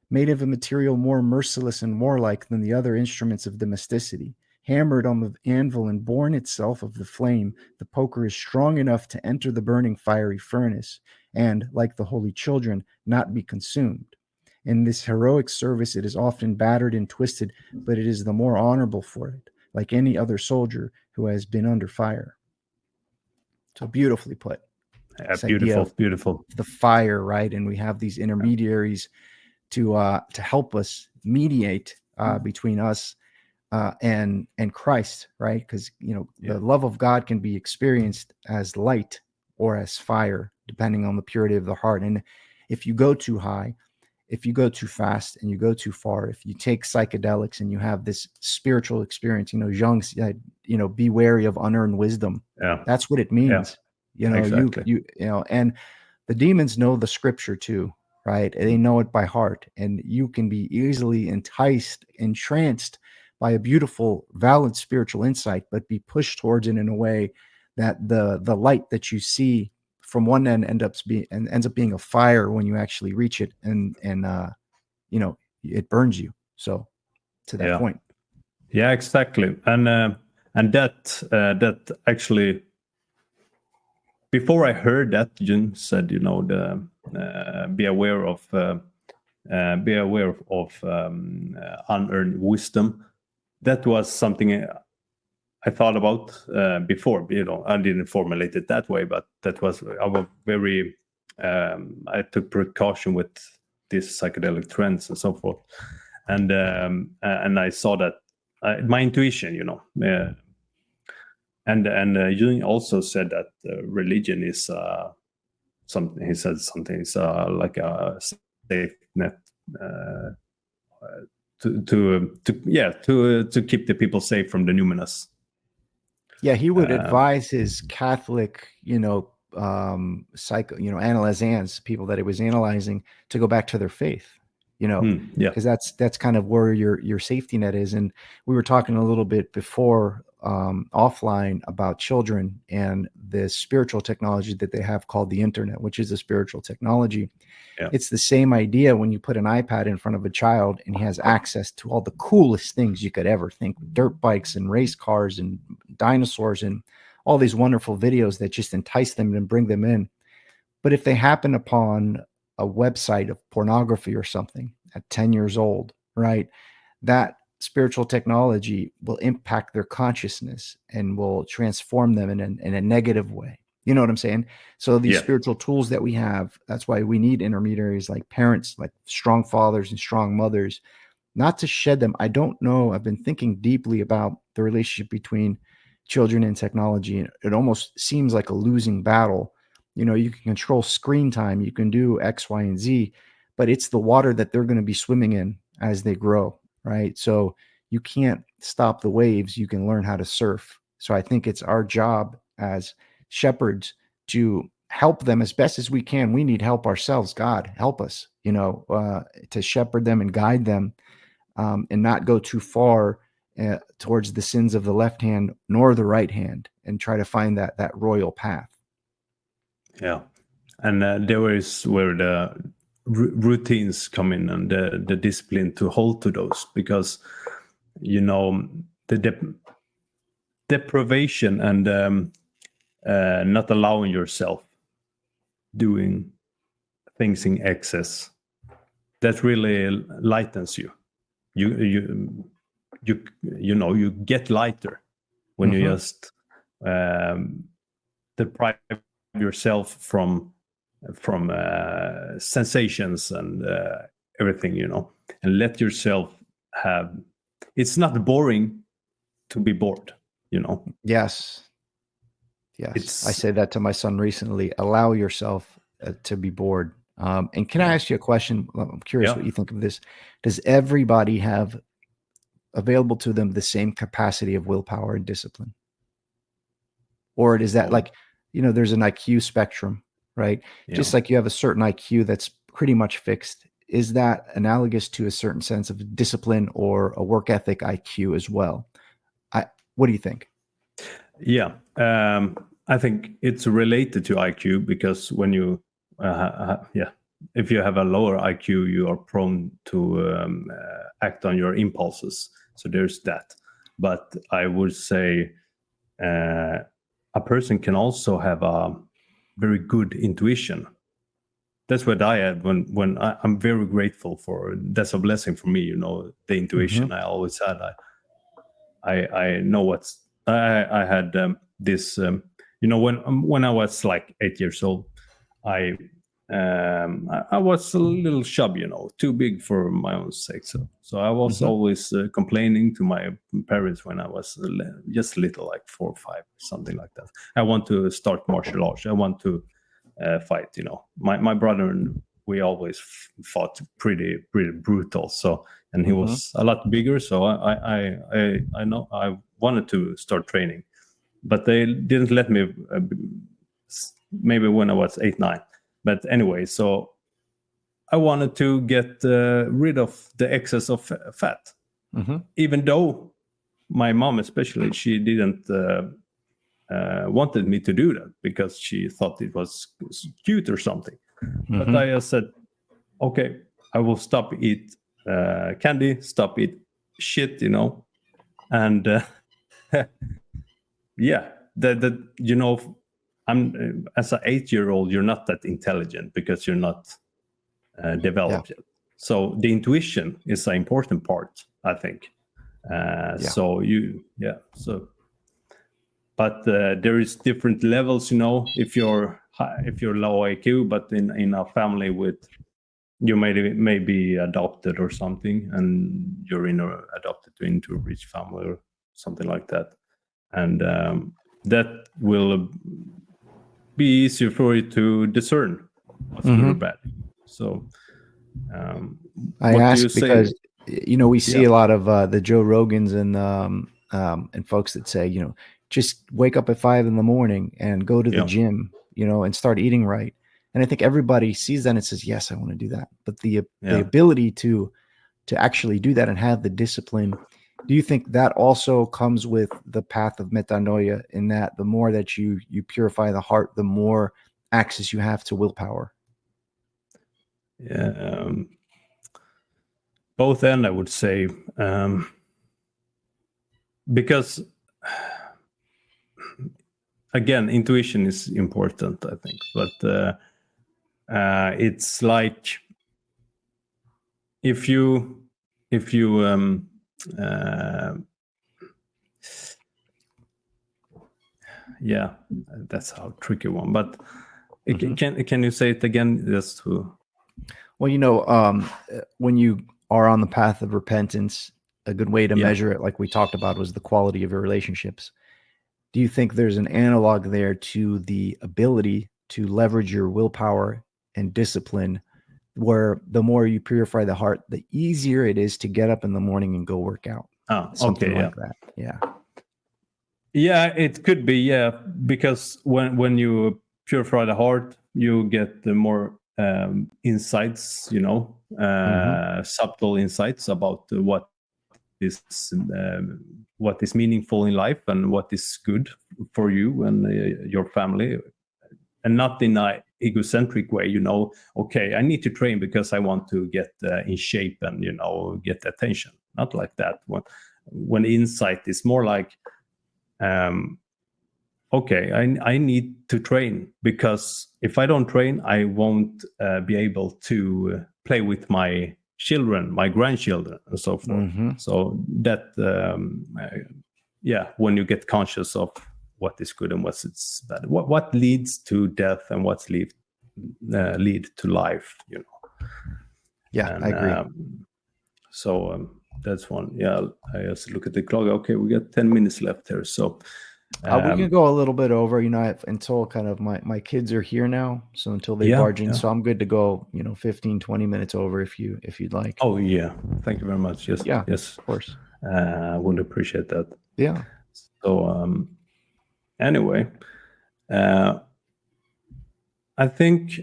made of a material more merciless and warlike than the other instruments of domesticity. Hammered on the anvil and born itself of the flame, the poker is strong enough to enter the burning fiery furnace and, like the holy children, not be consumed. In this heroic service it is often battered and twisted, but it is the more honorable for it, like any other soldier who has been under fire. So beautifully put. Yeah, beautiful. The fire, right? And we have these intermediaries to help us mediate between us and Christ, right? Because the love of God can be experienced as light or as fire, depending on the purity of the heart. And if you go too high, if you go too fast, and you go too far, if you take psychedelics and you have this spiritual experience, Jung said, be wary of unearned wisdom. Yeah, that's what it means. Exactly. And the demons know the scripture too, right? They know it by heart, and you can be easily entranced by a beautiful, valid spiritual insight, but be pushed towards it in a way that the light that you see from one end ends up being a fire when you actually reach it, and it burns you. So to that point. Yeah, exactly. And that actually, before I heard that, Jun said, be aware of unearned wisdom. That was something I thought about before. I didn't formulate it that way, but that was I took precaution with these psychedelic trends and so forth, and I saw that my intuition, and Jung also said that religion is something. He said something is like a safe net to keep the people safe from the numinous. Yeah, he would advise his Catholic, analyzans, people that he was analyzing, to go back to their faith, because that's kind of where your safety net is. And we were talking a little bit before offline about children and the spiritual technology that they have called the internet, which is a spiritual technology. Yeah. It's the same idea when you put an iPad in front of a child and he has access to all the coolest things you could ever think, dirt bikes and race cars and dinosaurs and all these wonderful videos that just entice them and bring them in. But if they happen upon a website of pornography or something at 10 years old, right, that spiritual technology will impact their consciousness and will transform them in a negative way. You know what I'm saying? So these spiritual tools that we have, that's why we need intermediaries like parents, like strong fathers and strong mothers, not to shed them. I don't know. I've been thinking deeply about the relationship between children and technology. And it almost seems like a losing battle. You know, you can control screen time, you can do X, Y, and Z, but it's the water that they're going to be swimming in as they grow, right? So you can't stop the waves. You can learn how to surf. So I think it's our job as shepherds to help them as best as we can. We need help ourselves. God, help us, to shepherd them and guide them, and not go too far towards the sins of the left hand nor the right hand, and try to find that royal path. Yeah. And there is where the routines come in, and the discipline to hold to those, because, the deprivation and not allowing yourself doing things in excess, that really lightens you. You get lighter when you just deprive yourself from sensations and everything, and let yourself have. It's not boring to be bored, Yes. I said that to my son recently. Allow yourself to be bored. And can I ask you a question? I'm curious what you think of this. Does everybody have available to them the same capacity of willpower and discipline? Or is that there's an IQ spectrum, right? Yeah. Just like you have a certain IQ that's pretty much fixed. Is that analogous to a certain sense of discipline or a work ethic IQ as well? What do you think? Yeah, I think it's related to IQ, because when you, if you have a lower IQ, you are prone to act on your impulses. So there's that. But I would say a person can also have a very good intuition. That's what I had when I'm very grateful for. That's a blessing for me, the intuition I always had. I know what's. I had this, when I was like 8 years old, I was a little chub, too big for my own sake. So I was always complaining to my parents when I was just little, like 4 or 5, something like that. I want to start martial arts. I want to fight. My brother and we always fought pretty brutal. So, and he was a lot bigger. So I know I wanted to start training, but they didn't let me. Maybe when I was 8, 9. But anyway, so I wanted to get rid of the excess of fat, even though my mom, especially, she didn't wanted me to do that because she thought it was cute or something. But I said, okay, I will stop eat candy, stop eat shit, and I'm as an 8-year-old, you're not that intelligent because you're not developed yet. So the intuition is an important part, I think. But there is different levels, if you're low IQ, but in a family with, you may be adopted or something, and you're adopted into a rich family or something like that, and that will be easier for you to discern what's good or bad. So I ask because we see a lot of the Joe Rogans and folks that say, just wake up at 5 a.m. and go to the gym, and start eating right. And I think everybody sees that and says, yes, I want to do that. But the ability to actually do that and have the discipline, do you think that also comes with the path of metanoia, in that the more that you purify the heart, the more access you have to willpower? Yeah, both end, I would say, because again, intuition is important, I think, but it's like if you yeah, that's a tricky one. But can you say it again, just to? Well, when you are on the path of repentance, a good way to measure it, like we talked about, was the quality of your relationships. Do you think there's an analog there to the ability to leverage your willpower and discipline, where the more you purify the heart, the easier it is to get up in the morning and go work out? Something like that. Yeah, it could be. Yeah, because when you purify the heart, you get the more insights, subtle insights about what is meaningful in life and what is good for you and your family, and not in an egocentric way. Okay, I need to train because I want to get in shape and get attention. Not like that. When insight is more like, okay, I need to train, because if I don't train, I won't be able to play with my children, my grandchildren, and so forth. So that, when you get conscious of what is good and what's bad, what leads to death and what's lead to life, Yeah, I agree. So that's one. Yeah, I just look at the clock. Okay, we got 10 minutes left here. So we can go a little bit over, until kind of my kids are here now. So until they barge in, so I'm good to go, 15, 20 minutes over if you'd like. Oh yeah. Thank you very much. Yes. Yeah, yes. Of course. Would appreciate that. Yeah. So, anyway, I think,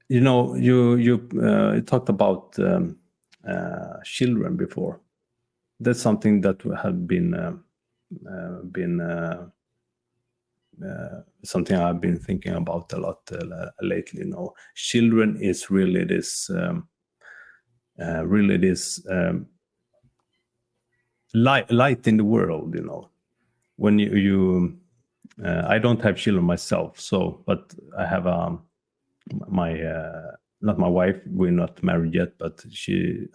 you talked about children before. That's something that had been something I've been thinking about a lot lately. Children is really this light in the world. When you I don't have children myself, but I have not my wife, we're not married yet, but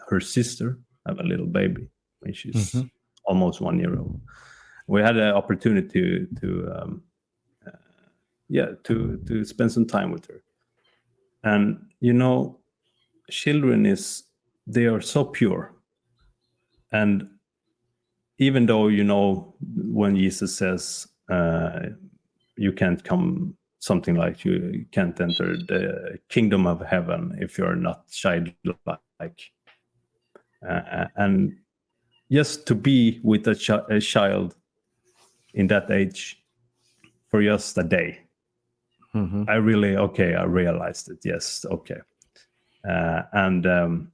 her sister have a little baby when she's almost 1 year old. We had an opportunity to spend some time with her, and children they are so pure. And even though when Jesus says you can't come, something like you can't enter the kingdom of heaven if you're not childlike, and just to be with a child in that age for just a day, I realized it. Yes, okay. And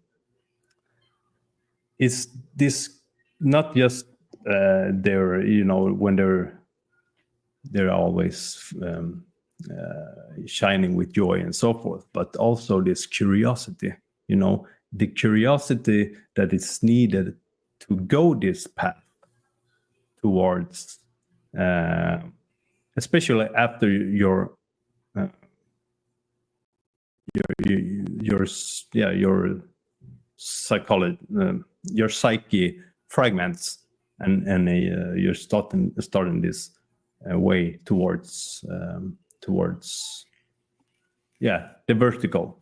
is this not just they're when they're always shining with joy and so forth, but also this curiosity, the curiosity that is needed to go this path towards, especially after your psychology, your psyche fragments, and you're starting this way towards the vertical.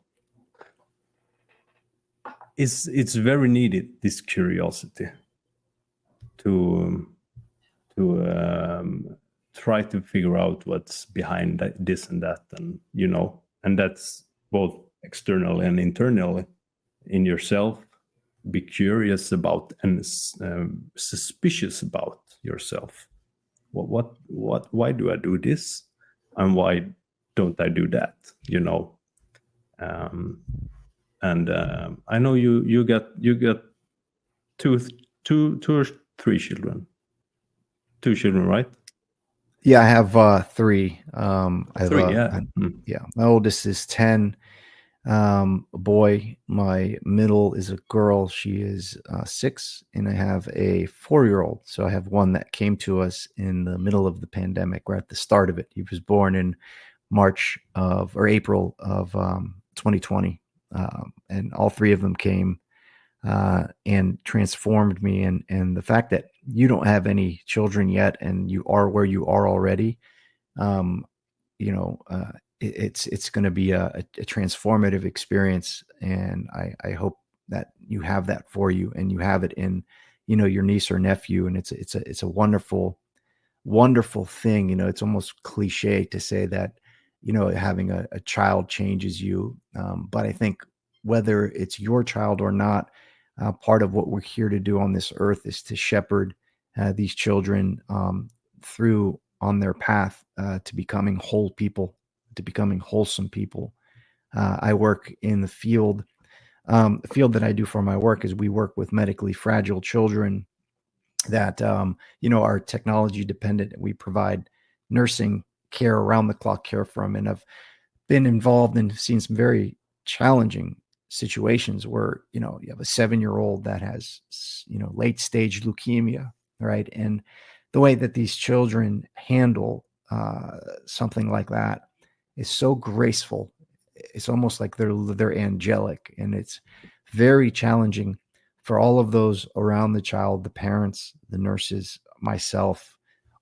It's very needed, this curiosity, to try to figure out what's behind this and that, and and that's both external and internal in yourself. Be curious about and suspicious about yourself. Why do I do this, and why don't I do that? And I know you got two or three children. 2 children, right? Yeah, I have 3. Yeah. My oldest is 10, a boy. My middle is a girl. She is 6, and I have a 4-year-old. So I have one that came to us in the middle of the pandemic, right at the start of it. He was born in April of 2020, and all 3 of them came and transformed me. And the fact that you don't have any children yet and you are where you are already, um, it's going to be a transformative experience. And I hope that you have that for you, and you have it in, your niece or nephew. And it's a wonderful, wonderful thing. It's almost cliche to say that, having a child changes you. But I think whether it's your child or not, part of what we're here to do on this earth is to shepherd these children through on their path to becoming whole people, to becoming wholesome people. I work in the field. The field that I do for my work is we work with medically fragile children that are technology dependent. We provide nursing care, around the clock care for them, and I've been involved and seen some very challenging situations where you have a 7-year-old that has late stage leukemia, right? And the way that these children handle something like that is so graceful. It's almost like they're angelic, and it's very challenging for all of those around the child, the parents, the nurses, myself,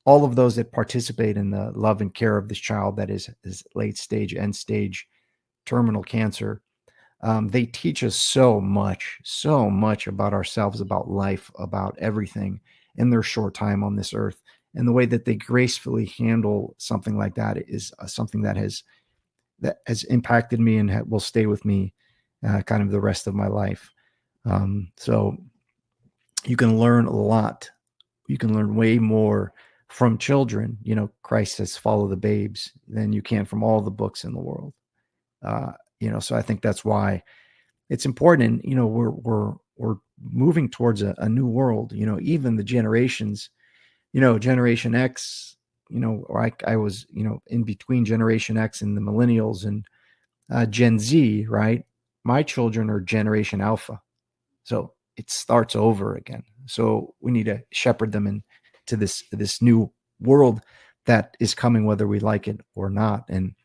all of those that participate in the love and care of this child that is late stage, end stage, terminal cancer. They teach us so much about ourselves, about life, about everything in their short time on this earth. And the way that they gracefully handle something like that is something that has impacted me and will stay with me kind of the rest of my life. So you can learn a lot. You can learn way more from children. Christ says, follow the babes, than you can from all the books in the world. So I think that's why it's important. And, we're moving towards a new world, even the generations, Generation X, or I was, in between Generation X and the millennials and Gen Z, right? My children are Generation Alpha. So it starts over again. So we need to shepherd them into this new world that is coming, whether we like it or not. And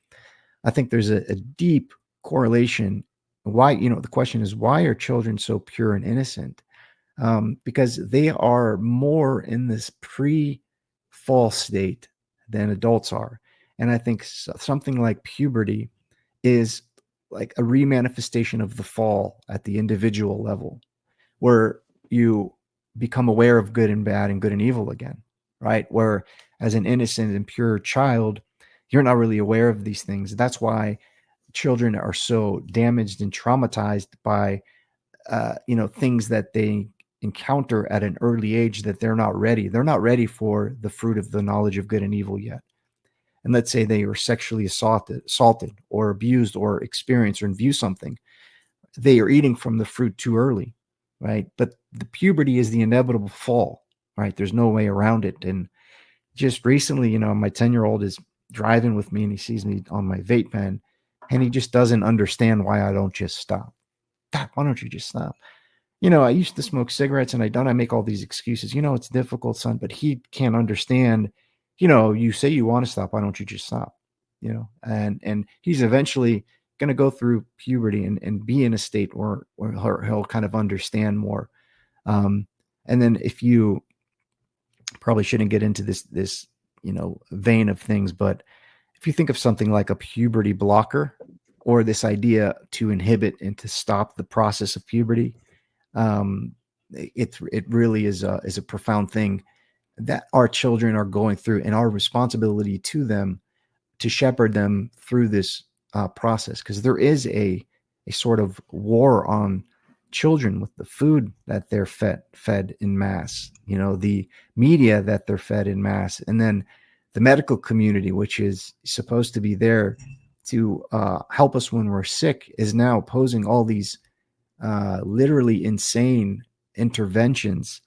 I think there's a deep correlation. Why, the question is, why are children so pure and innocent? Because they are more in this pre-fall state than adults are. And I think something like puberty is like a remanifestation of the fall at the individual level, where you become aware of good and bad and good and evil again, right? Where as an innocent and pure child, you're not really aware of these things. That's why children are so damaged and traumatized by, things that they encounter at an early age, that they're not ready. They're not ready for the fruit of the knowledge of good and evil yet. And let's say they were sexually assaulted or abused or experience or view something. They are eating from the fruit too early, right? But the puberty is the inevitable fall, right? There's no way around it. And just recently, my 10-year-old is driving with me and he sees me on my vape pen and he just doesn't understand why I don't just stop. Dad, why don't you just stop? I used to smoke cigarettes and I make all these excuses. It's difficult, son, but he can't understand, you say you want to stop. Why don't you just stop? And he's eventually going to go through puberty and be in a state where he'll kind of understand more. And then if you probably shouldn't get into this, vein of things, but if you think of something like a puberty blocker or this idea to inhibit and to stop the process of puberty, it really is a profound thing that our children are going through, and our responsibility to them to shepherd them through this process, because there is a sort of war on children with the food that they're fed in mass, the media that they're fed in mass, and then the medical community, which is supposed to be there to help us when we're sick, is now posing all these literally insane interventions.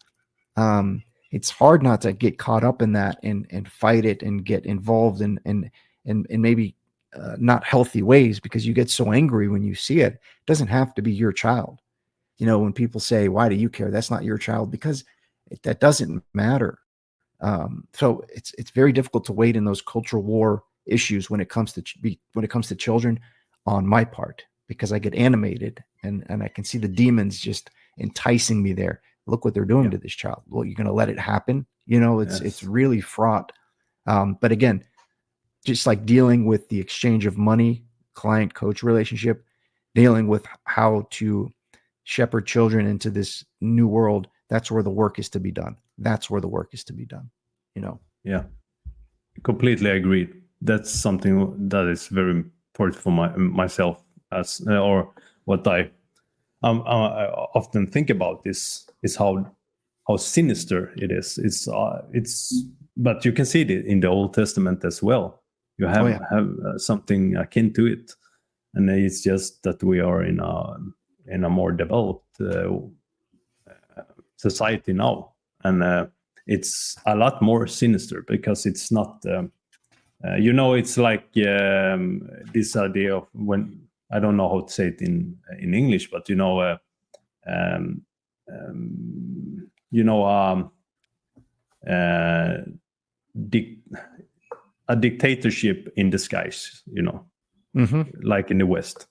It's hard not to get caught up in that and fight it and get involved in maybe not healthy ways, because you get so angry when you see it. It doesn't have to be your child. When people say, why do you care? That's not your child, because that doesn't matter. So it's very difficult to wade in those cultural war issues when it comes to children on my part, because I get animated and I can see the demons just enticing me there. Look what they're doing to this child. Well, you're going to let it happen. You know, it's really fraught. But again, just like dealing with the exchange of money, client-coach relationship, dealing with how to shepherd children into this new world, that's where the work is to be done. That's where the work is to be done, you know? Yeah, completely agreed. That's something that is very important for myself, as or what I often think about is how sinister it is. It's but you can see it in the Old Testament as well. You have something akin to it, and it's just that we are in a more developed society now, and it's a lot more sinister because it's not. It's like this idea of when I don't know how to say it in English, but a dictatorship in disguise, like in the West.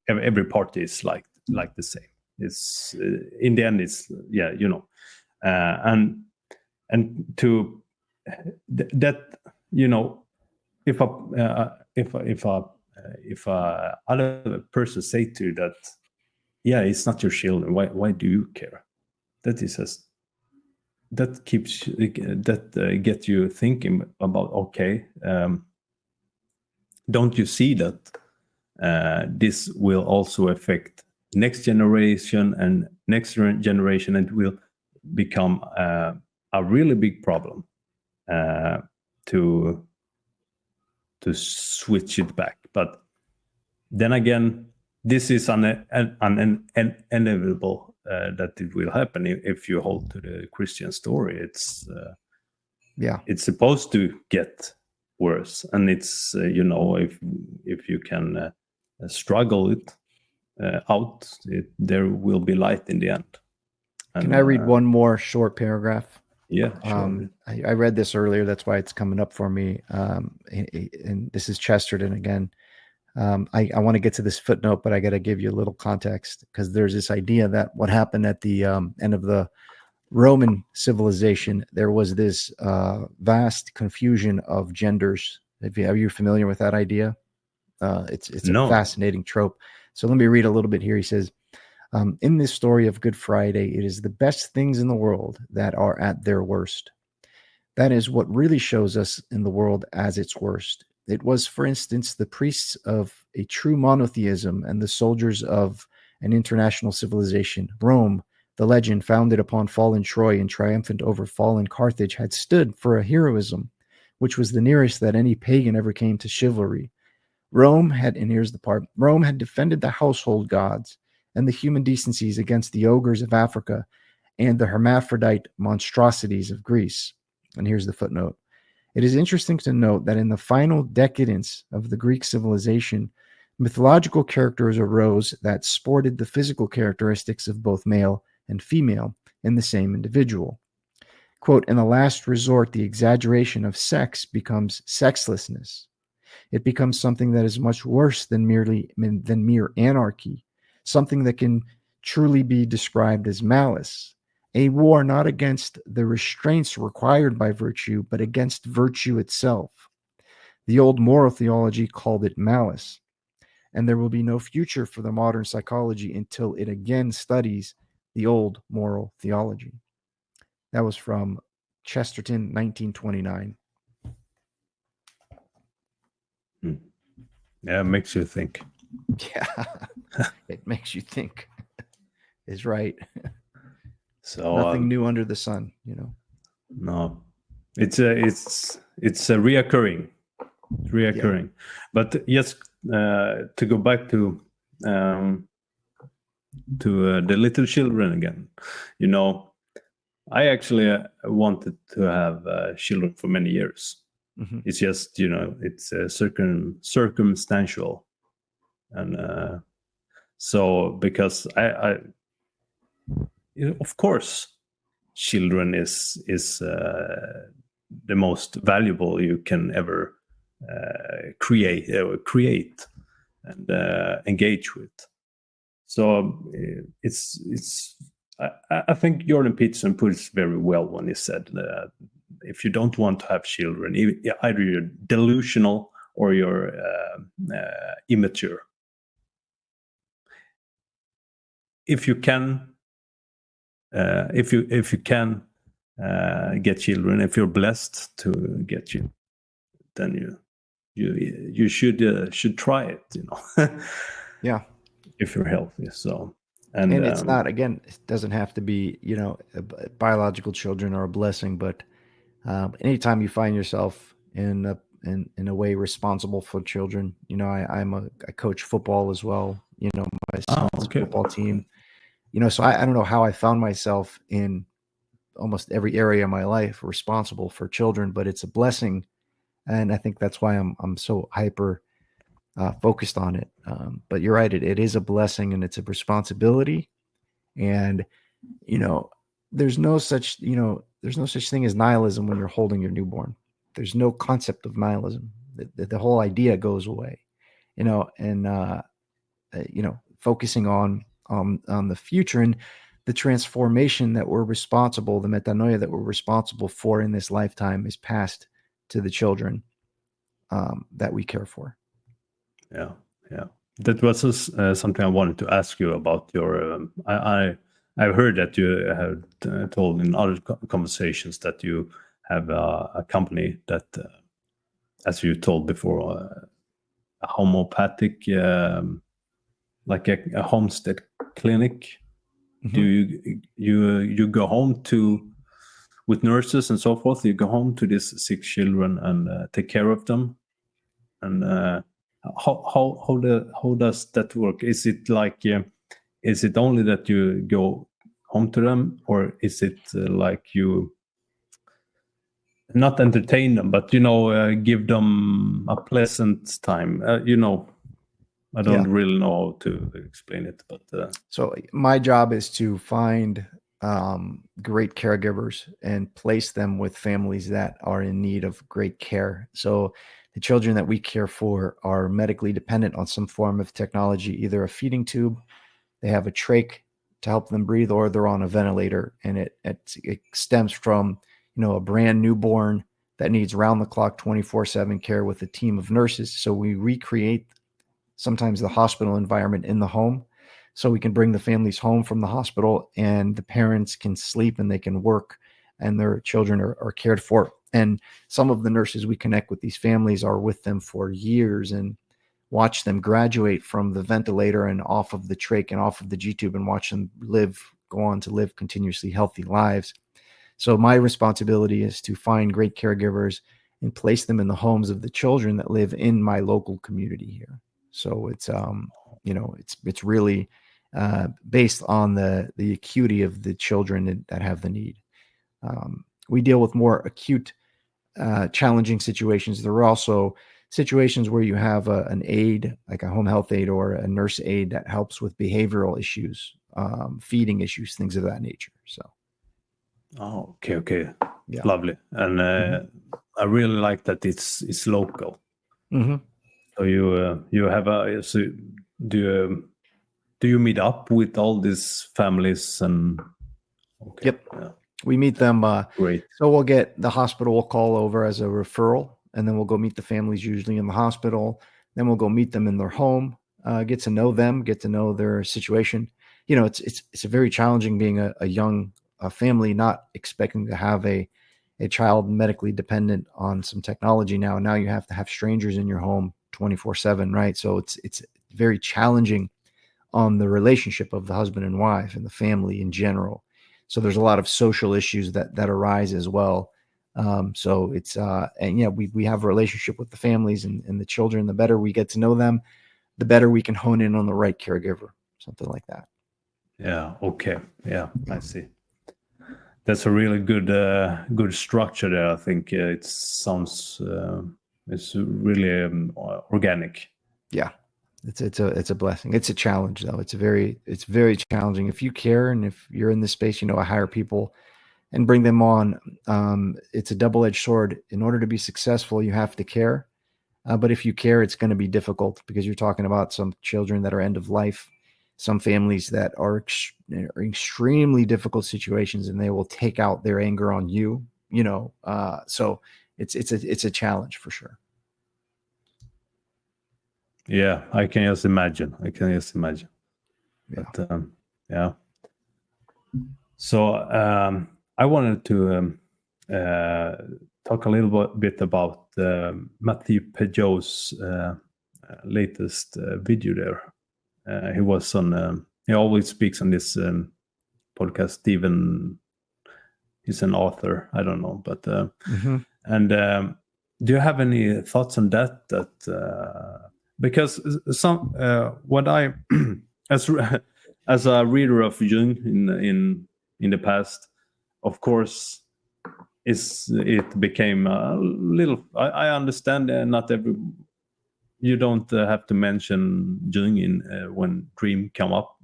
Every party is like the same. It's in the end, it's and to that, if a other person say to you that, it's not your children, why do you care? That is that gets you thinking about, okay, don't you see that this will also affect next generation and next generation, and will become a really big problem to switch it back. But then again, this is inevitable that it will happen if you hold to the Christian story. It's supposed to get worse, and it's if you can struggle it out, there will be light in the end. Can I read one more short paragraph? Yeah, sure. I read this earlier. That's why it's coming up for me. And this is Chesterton again. I want to get to this footnote, but I got to give you a little context, because there's this idea that what happened at the end of the Roman civilization, there was this vast confusion of genders. Are you familiar with that idea? It's a fascinating trope. So let me read a little bit here. He says, in this story of Good Friday, it is the best things in the world that are at their worst. That is what really shows us in the world as its worst. It was, for instance, the priests of a true monotheism and the soldiers of an international civilization. Rome, the legend founded upon fallen Troy and triumphant over fallen Carthage, had stood for a heroism which was the nearest that any pagan ever came to chivalry. Rome had defended the household gods and the human decencies against the ogres of Africa and the hermaphrodite monstrosities of Greece. And here's the footnote. It is interesting to note that in the final decadence of the Greek civilization, mythological characters arose that sported the physical characteristics of both male and female in the same individual. Quote, in the last resort, the exaggeration of sex becomes sexlessness. It becomes something that is much worse than mere anarchy, something that can truly be described as malice. A war not against the restraints required by virtue, but against virtue itself. The old moral theology called it malice, and there will be no future for the modern psychology until it again studies the old moral theology. That was from Chesterton, 1929. Yeah, it makes you think. Yeah, it makes you think. Is right. So nothing new under the sun, No, it's a reoccurring. Yeah. But yes, to go back to the little children again. I actually wanted to have children for many years. Mm-hmm. It's just it's circumstantial, and so because I of course, children is the most valuable you can ever create and engage with. So I think Jordan Peterson puts very well when he said that if you don't want to have children, either you're delusional or you're immature. If you can, if you can get children, if you're blessed to get you, then you should try it. Yeah. If you're healthy. So. And it's not, again, it doesn't have to be, biological children are a blessing, but anytime you find yourself in a way responsible for children, I coach football as well, my son's football team, so I don't know how I found myself in almost every area of my life responsible for children, but it's a blessing. And I think that's why I'm so hyper focused on it. But you're right. It is a blessing and it's a responsibility. And, there's no such thing as nihilism when you're holding your newborn. There's no concept of nihilism. The whole idea goes away, and, focusing on the future and the transformation that we're responsible, the metanoia that we're responsible for in this lifetime is passed to the children that we care for. Yeah. That was something I wanted to ask you about your. I've heard that you have told in other conversations that you have a company that, as you told before, a homeopathic, like a homestead clinic. Mm-hmm. Do you go home with nurses and so forth? You go home to these sick children and take care of them, and. How does that work? Is it like is it only that you go home to them, or is it like you not entertain them, but give them a pleasant time? I don't really know how to explain it, but so my job is to find great caregivers and place them with families that are in need of great care. So the children that we care for are medically dependent on some form of technology, either a feeding tube, they have a trach to help them breathe, or they're on a ventilator. And it stems from, a brand newborn that needs round-the-clock 24/7 care with a team of nurses. So we recreate sometimes the hospital environment in the home, so we can bring the families home from the hospital and the parents can sleep and they can work and their children are cared for. And some of the nurses we connect with these families are with them for years and watch them graduate from the ventilator and off of the trach and off of the G-tube and watch them go on to live continuously healthy lives. So my responsibility is to find great caregivers and place them in the homes of the children that live in my local community here. So it's, it's really based on the acuity of the children that have the need. We deal with more acute challenging situations. There are also situations where you have an aide, like a home health aide or a nurse aide that helps with behavioral issues, feeding issues, things of that nature. So. Oh, okay. Yeah. Lovely. And I really like that it's local. Mm-hmm. So you have do you meet up with all these families and? Okay. Yep. Yeah. We meet them. Great. So the hospital will call over as a referral, and then we'll go meet the families usually in the hospital. Then we'll go meet them in their home, get to know them, get to know their situation. It's a very challenging being a young family, not expecting to have a child medically dependent on some technology now. Now you have to have strangers in your home 24/7, right? So it's very challenging on the relationship of the husband and wife and the family in general. So there's a lot of social issues that arise as well. So it's we have a relationship with the families and the children. The better we get to know them, the better we can hone in on the right caregiver, something like that. Yeah. Okay. Yeah, I see. That's a really good structure there. I think it sounds it's really organic. Yeah. It's a blessing. It's a challenge though. It's very challenging. If you care and if you're in this space, I hire people and bring them on. It's a double-edged sword. In order to be successful, you have to care. But if you care, it's going to be difficult because you're talking about some children that are end of life. some families that are extremely difficult situations, and they will take out their anger on you. So it's a challenge for sure. Yeah, I can just imagine. Yeah. But yeah. So I wanted to talk a little bit about Matthew Peugeot's latest video there. He was on. He always speaks on this podcast. Stephen, he's an author. I don't know, but and do you have any thoughts on that? Because some what I as a reader of Jung in the past, of course, it became a little. I understand not every. You don't have to mention Jung in when dreams come up,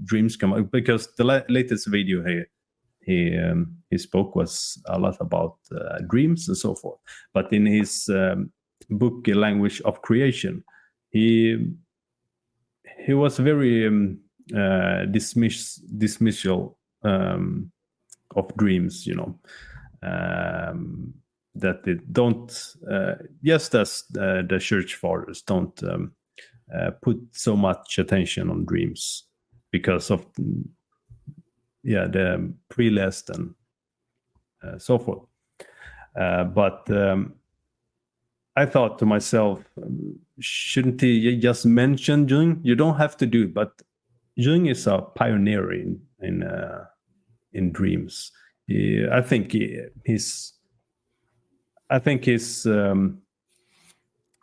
because the latest video he spoke was a lot about dreams and so forth. But in his book Language of Creation, he was very dismissal of dreams, that they don't, just as the church fathers don't put so much attention on dreams because of the pre-list and so forth. But I thought to myself, shouldn't he just mention Jung? You don't have to do it, but Jung is a pioneer in dreams. I think he's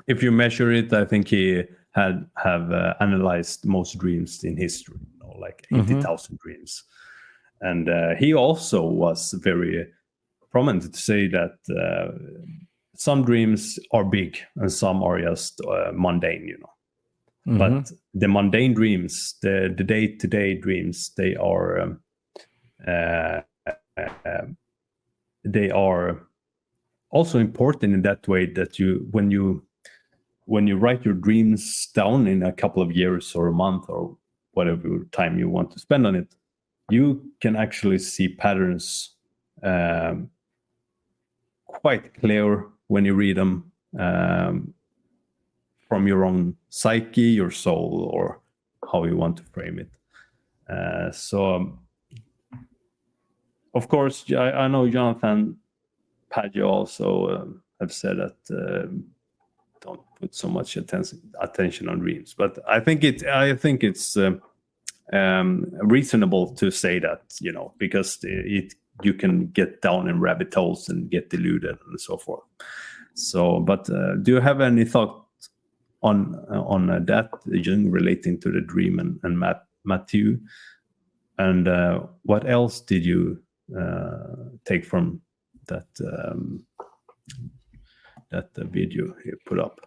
if you measure it, I think he have analyzed most dreams in history, like 80,000 dreams. And he also was very prominent to say that some dreams are big and some are just mundane, But the mundane dreams, the day-to-day dreams, they are also important in that way that when you write your dreams down in a couple of years or a month or whatever time you want to spend on it, you can actually see patterns quite clear when you read them from your own psyche, your soul, or how you want to frame it. So, of course, I know Jonathan Pageau also have said that don't put so much attention on dreams, but I think it's reasonable to say that, because you can get down in rabbit holes and get deluded and so forth. So, but do you have any thought on that, Jung, relating to the dream and Matthew? And what else did you take from that video he put up?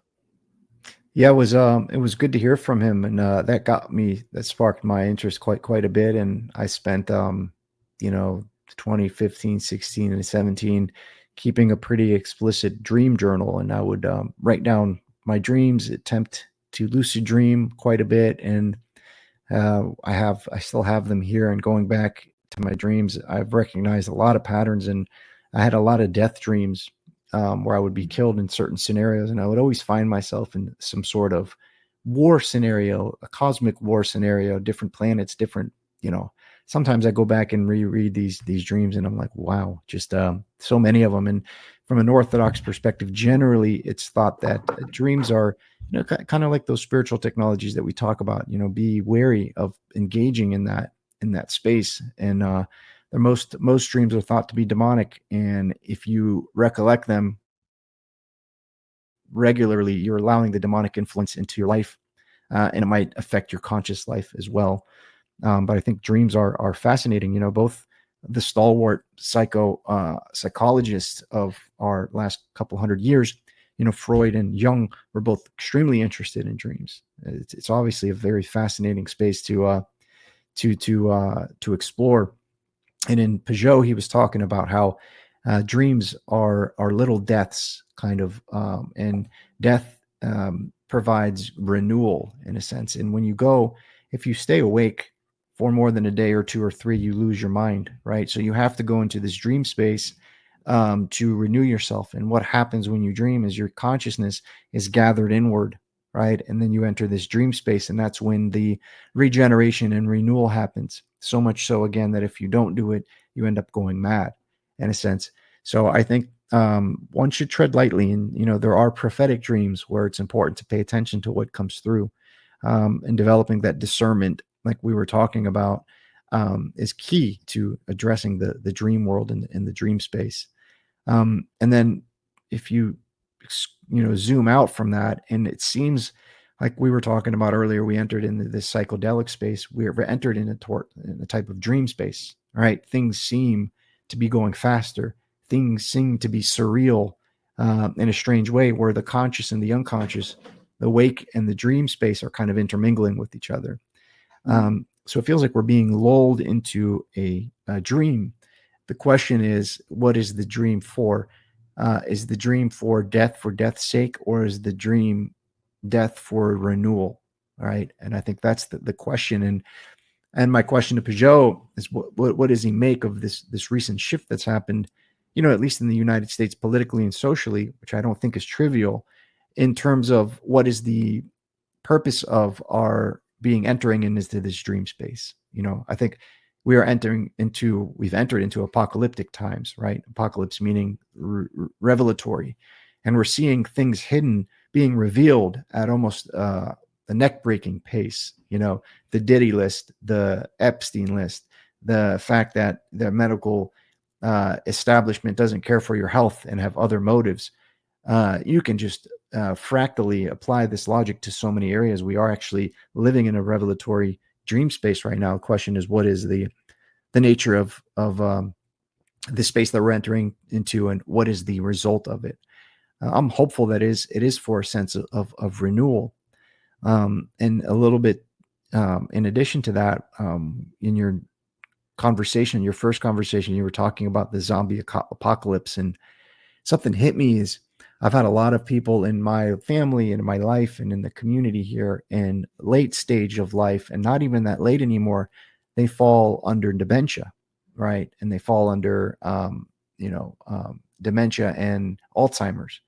Yeah, it was good to hear from him, and that sparked my interest quite a bit. And I spent 2015, 16, and 17 keeping a pretty explicit dream journal, and I would write down my dreams, attempt to lucid dream quite a bit, and I still have them here. And going back to my dreams, I've recognized a lot of patterns, and I had a lot of death dreams where I would be killed in certain scenarios, and I would always find myself in some sort of war scenario, a cosmic war scenario, different planets, different, sometimes I go back and reread these dreams, and I'm like, wow, just so many of them. And from an Orthodox perspective, generally it's thought that dreams are, kind of like those spiritual technologies that we talk about, be wary of engaging in that space. And most dreams are thought to be demonic, and if you recollect them regularly, you're allowing the demonic influence into your life, and it might affect your conscious life as well. But I think dreams are fascinating. Both the stalwart psychologists of our last couple hundred years, Freud and Jung, were both extremely interested in dreams. It's obviously a very fascinating space to explore. And in Peugeot, he was talking about how dreams are little deaths, kind of, and death provides renewal in a sense. And when you go, if you stay awake for more than a day or two or three, you lose your mind, right? So you have to go into this dream space to renew yourself. And what happens when you dream is your consciousness is gathered inward, right? And then you enter this dream space, and that's when the regeneration and renewal happens. So much so, again, that if you don't do it, you end up going mad, in a sense. So I think one should tread lightly, and there are prophetic dreams where it's important to pay attention to what comes through, and developing that discernment, like we were talking about, is key to addressing the dream world and the dream space. And then if you zoom out from that, and it seems like we were talking about earlier, we entered into this psychedelic space. We entered in a type of dream space, right? Things seem to be going faster. Things seem to be surreal in a strange way, where the conscious and the unconscious, the wake and the dream space are kind of intermingling with each other. So it feels like we're being lulled into a dream. The question is, what is the dream for? Is the dream for death's sake, or is the dream death for renewal? All right. And I think that's the question. And my question to Peugeot is, what does he make of this recent shift that's happened, at least in the United States, politically and socially, which I don't think is trivial, in terms of what is the purpose of our entering into this dream space. I think we've entered into apocalyptic times, right? Apocalypse meaning revelatory. And we're seeing things hidden being revealed at almost a neck-breaking pace. The Diddy list, the Epstein list, the fact that the medical establishment doesn't care for your health and have other motives. You can just fractally apply this logic to so many areas. We are actually living in a revelatory dream space right now. The question is, what is the nature of the space that we're entering into, and what is the result of it? I'm hopeful that it is for a sense of renewal. And a little bit in addition to that, in your first conversation, you were talking about the zombie apocalypse, and something hit me is I've had a lot of people in my family and in my life and in the community here in late stage of life, and not even that late anymore, they fall under dementia, right? And they fall under, dementia and Alzheimer's.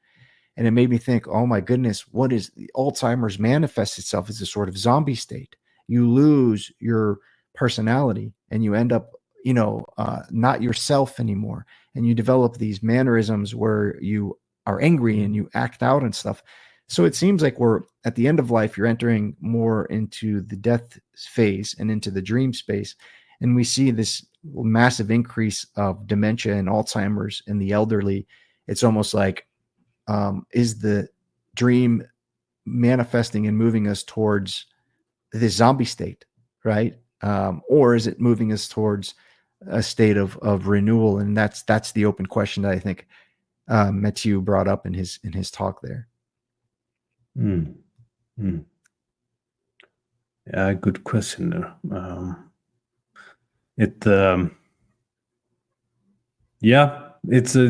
And it made me think, oh my goodness, what is the Alzheimer's manifests itself as a sort of zombie state. You lose your personality and you end up, not yourself anymore. And you develop these mannerisms where you are angry and you act out and stuff. So it seems like we're at the end of life, you're entering more into the death phase and into the dream space. And we see this massive increase of dementia and Alzheimer's in the elderly. It's almost like, is the dream manifesting and moving us towards this zombie state, right? Or is it moving us towards a state of renewal? And that's the open question that I think Mathieu brought up in his talk there. Yeah, good question there. It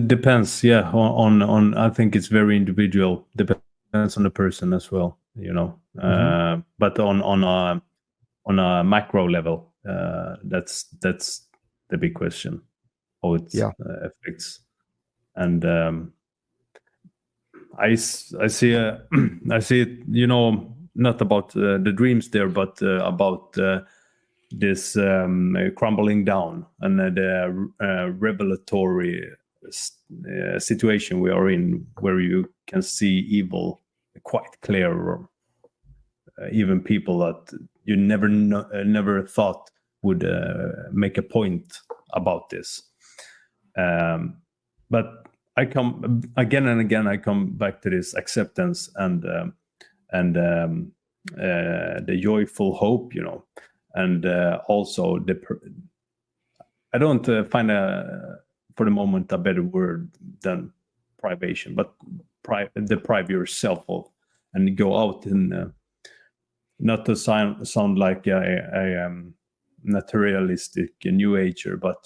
depends. Yeah, on I think it's very individual. Depends on the person as well. But on a macro level, that's the big question. How it affects. And I see it, not about the dreams there, but about this crumbling down and the revelatory situation we are in, where you can see evil quite clear, or even people that you never thought would make a point about this. But I come again and again. I come back to this acceptance and the joyful hope, and also I don't find for the moment a better word than privation, but deprive yourself of, and go out and not to sound like a materialistic New Ager, but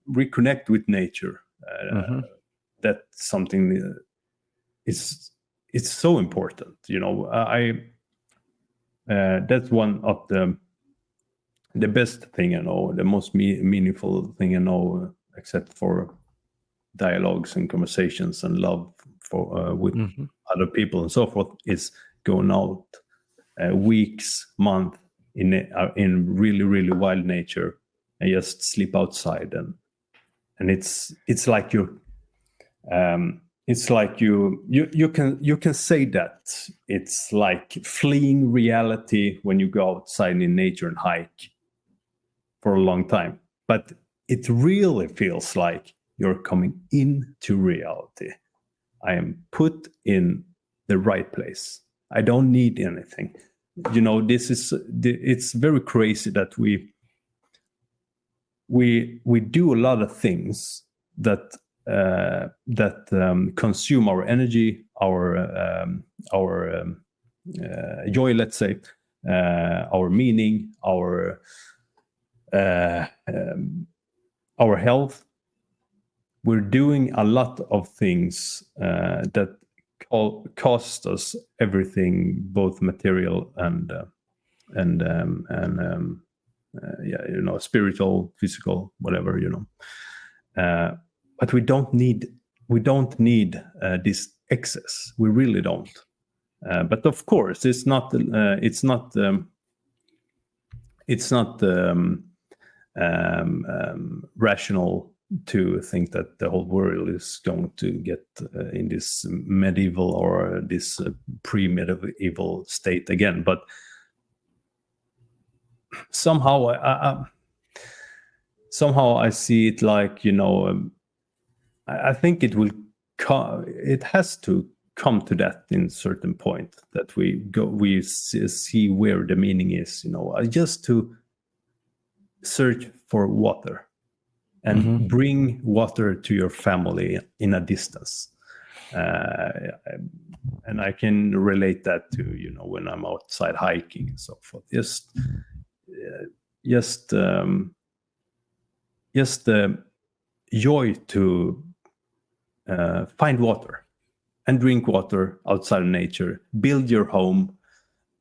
reconnect with nature. That's something it's so important. That's one of the the best thing I know, the most meaningful thing I know, except for dialogues and conversations and love for with other people and so forth, is going out weeks, month in really, really wild nature and just sleep outside, and it's like you can say that it's like fleeing reality when you go outside in nature and hike for a long time, but it really feels like you're coming into reality. I am put in the right place. I don't need anything. It's very crazy that we do a lot of things that consume our energy, our joy, let's say, our meaning, our health. We're doing a lot of things that cost us everything, both material and spiritual, physical, whatever, but we don't need this excess. We really don't. But of course, it's not rational to think that the whole world is going to get in this medieval or this pre-medieval state again. But somehow I see it like, I think it has to come to that in a certain point, that we see where the meaning is, just to search for water and bring water to your family in a distance. And I can relate that to, when I'm outside hiking and so forth. Just the joy to find water and drink water outside of nature, build your home,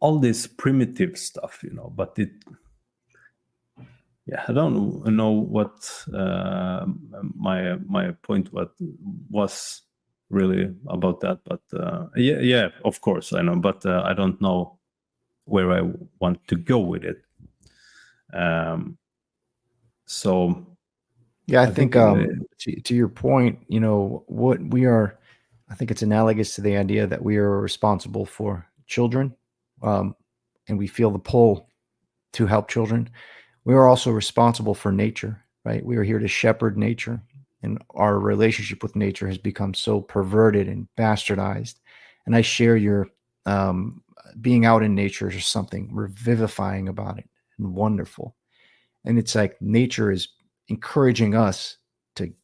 all this primitive stuff, but I don't know what my point was really about that, but of course I know, but I don't know where I want to go with it. I think to your point, what we are, I think it's analogous to the idea that we are responsible for children, and we feel the pull to help children. We are also responsible for nature, right? We are here to shepherd nature, and our relationship with nature has become so perverted and bastardized. And I share your being out in nature is something revivifying about it and wonderful. And it's like nature is encouraging us to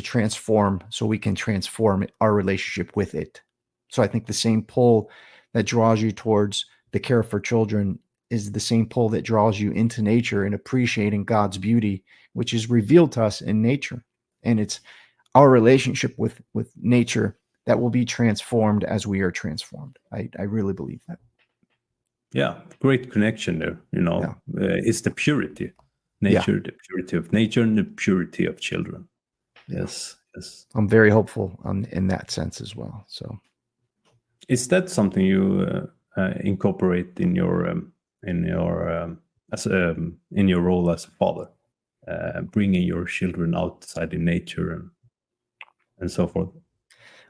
transform so we can transform our relationship with it. So I think the same pull that draws you towards the care for children is the same pull that draws you into nature and appreciating God's beauty, which is revealed to us in nature. And it's our relationship with nature that will be transformed as we are transformed. I really believe that. Yeah, great connection there. It's the purity, nature, the purity of nature and the purity of children. Yes. I'm very hopeful in that sense as well. So, is that something you incorporate in your role as a father, bringing your children outside in nature and so forth?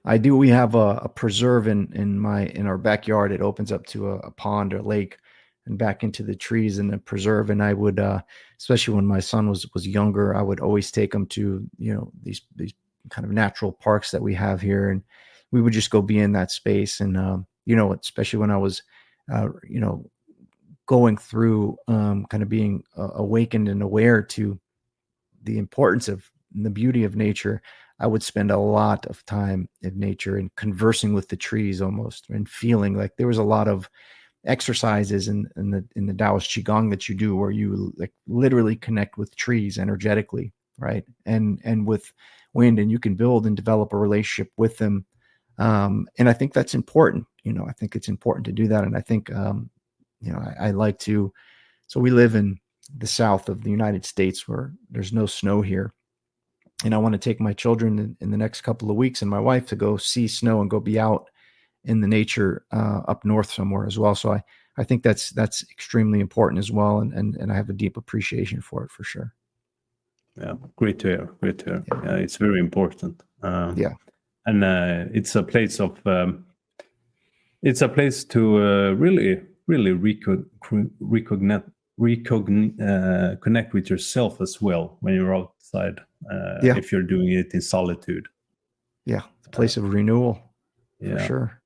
I do. We have a preserve in our backyard. It opens up to a pond or lake and back into the trees in the preserve. And I would, especially when my son was younger, I would always take him to, these kind of natural parks that we have here. And we would just go be in that space. And, especially when I was, going through kind of being awakened and aware to the importance of the beauty of nature, I would spend a lot of time in nature and conversing with the trees almost, and feeling like there was a lot of exercises in the Taoist Qigong that you do where you like literally connect with trees energetically, right? And with wind, and you can build and develop a relationship with them. And I think that's important. I think it's important to do that. And I think, I like to, so we live in the south of the United States where there's no snow here. And I want to take my children in the next couple of weeks and my wife to go see snow and go be out in the nature up north somewhere as well. So I think that's extremely important as well. And I have a deep appreciation for it for sure. Yeah, great to hear. Great to hear. Yeah, it's very important. Yeah. And it's a place of, it's a place to really connect with yourself as well when you're outside. If you're doing it in solitude. Yeah, it's a place of renewal. For sure.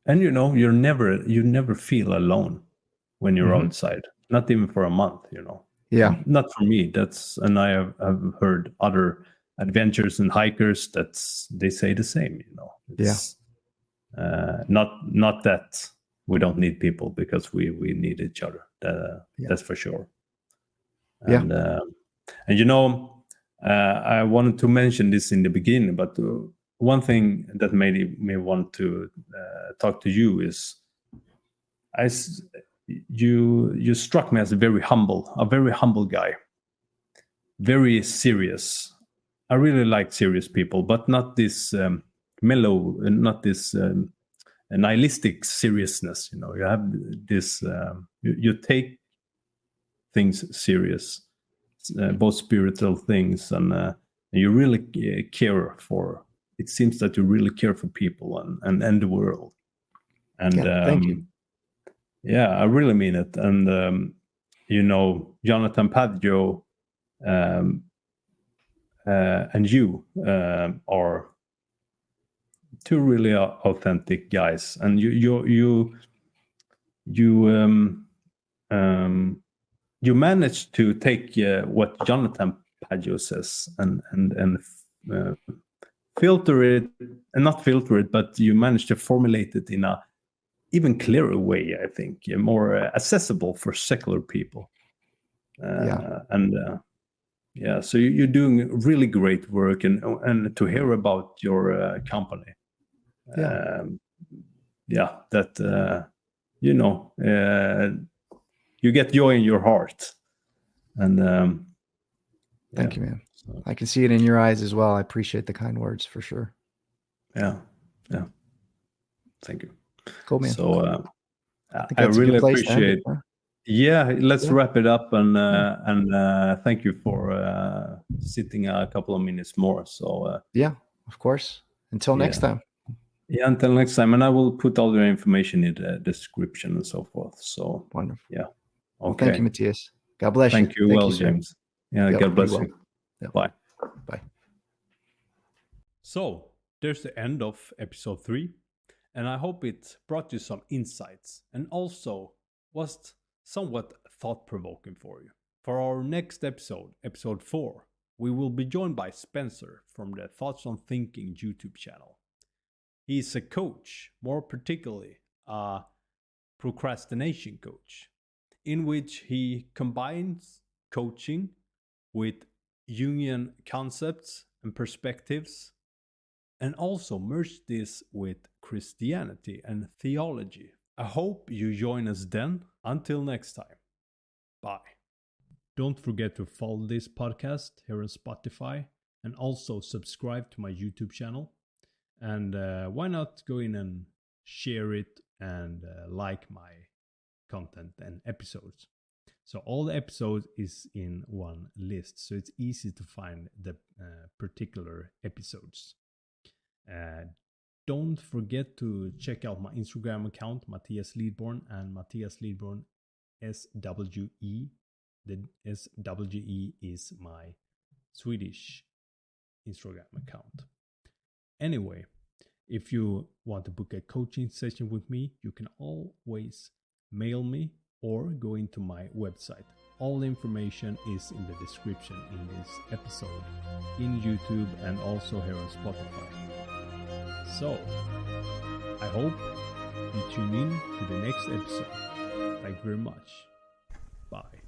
And you never feel alone when you're outside, not even for a month, Yeah. Not for me. And I have heard other adventurers and hikers they say the same, It's, not that we don't need people, because we need each other. That's for sure. And, I wanted to mention this in the beginning, but one thing that made me want to talk to you is, you struck me as a very humble guy, very serious. I really like serious people, but not this mellow, not this nihilistic seriousness. You have this. You take things serious, both spiritual things, and you really care for. It seems that you really care for people and the world. And thank you. Yeah, I really mean it. And Jonathan Pageau and you are two really authentic guys, and you managed to take what Jonathan Pageau says and filter it, and not filter it, but you managed to formulate it in a even clearer way, I think, more accessible for secular people. So you're doing really great work, and to hear about your company, you get joy in your heart. And thank you, man. I can see it in your eyes as well. I appreciate the kind words for sure. Yeah. Thank you. Cool, man. So I really appreciate. Let's wrap it up, and thank you for sitting a couple of minutes more. So of course. Until next time. Yeah, until next time, and I will put all the information in the description and so forth. So wonderful. Yeah. Okay. Well, thank you, Matthias. God bless you. Thank you, James. Yeah, God bless you. Yep. Bye. Bye. So there's the end of episode 3, and I hope it brought you some insights and also was somewhat thought-provoking for you. For our next episode, episode 4, we will be joined by Spencer from the Thoughts on Thinking YouTube channel. He's a coach, more particularly a procrastination coach, in which he combines coaching with Jungian concepts and perspectives, and also merge this with Christianity and theology. I hope you join us then. Until next time, bye. Don't forget to follow this podcast here on Spotify, and also subscribe to my YouTube channel. And why not go in and share it and like my content and episodes. So all the episodes is in one list, so it's easy to find the particular episodes. Don't forget to check out my Instagram account, Matthias Lidborn, and Matthias Lidborn SWE. The SWE is my Swedish Instagram account. Anyway, if you want to book a coaching session with me, you can always mail me or go into my website. All the information is in the description in this episode, in YouTube, and also here on Spotify. So, I hope you tune in to the next episode. Thank you very much. Bye.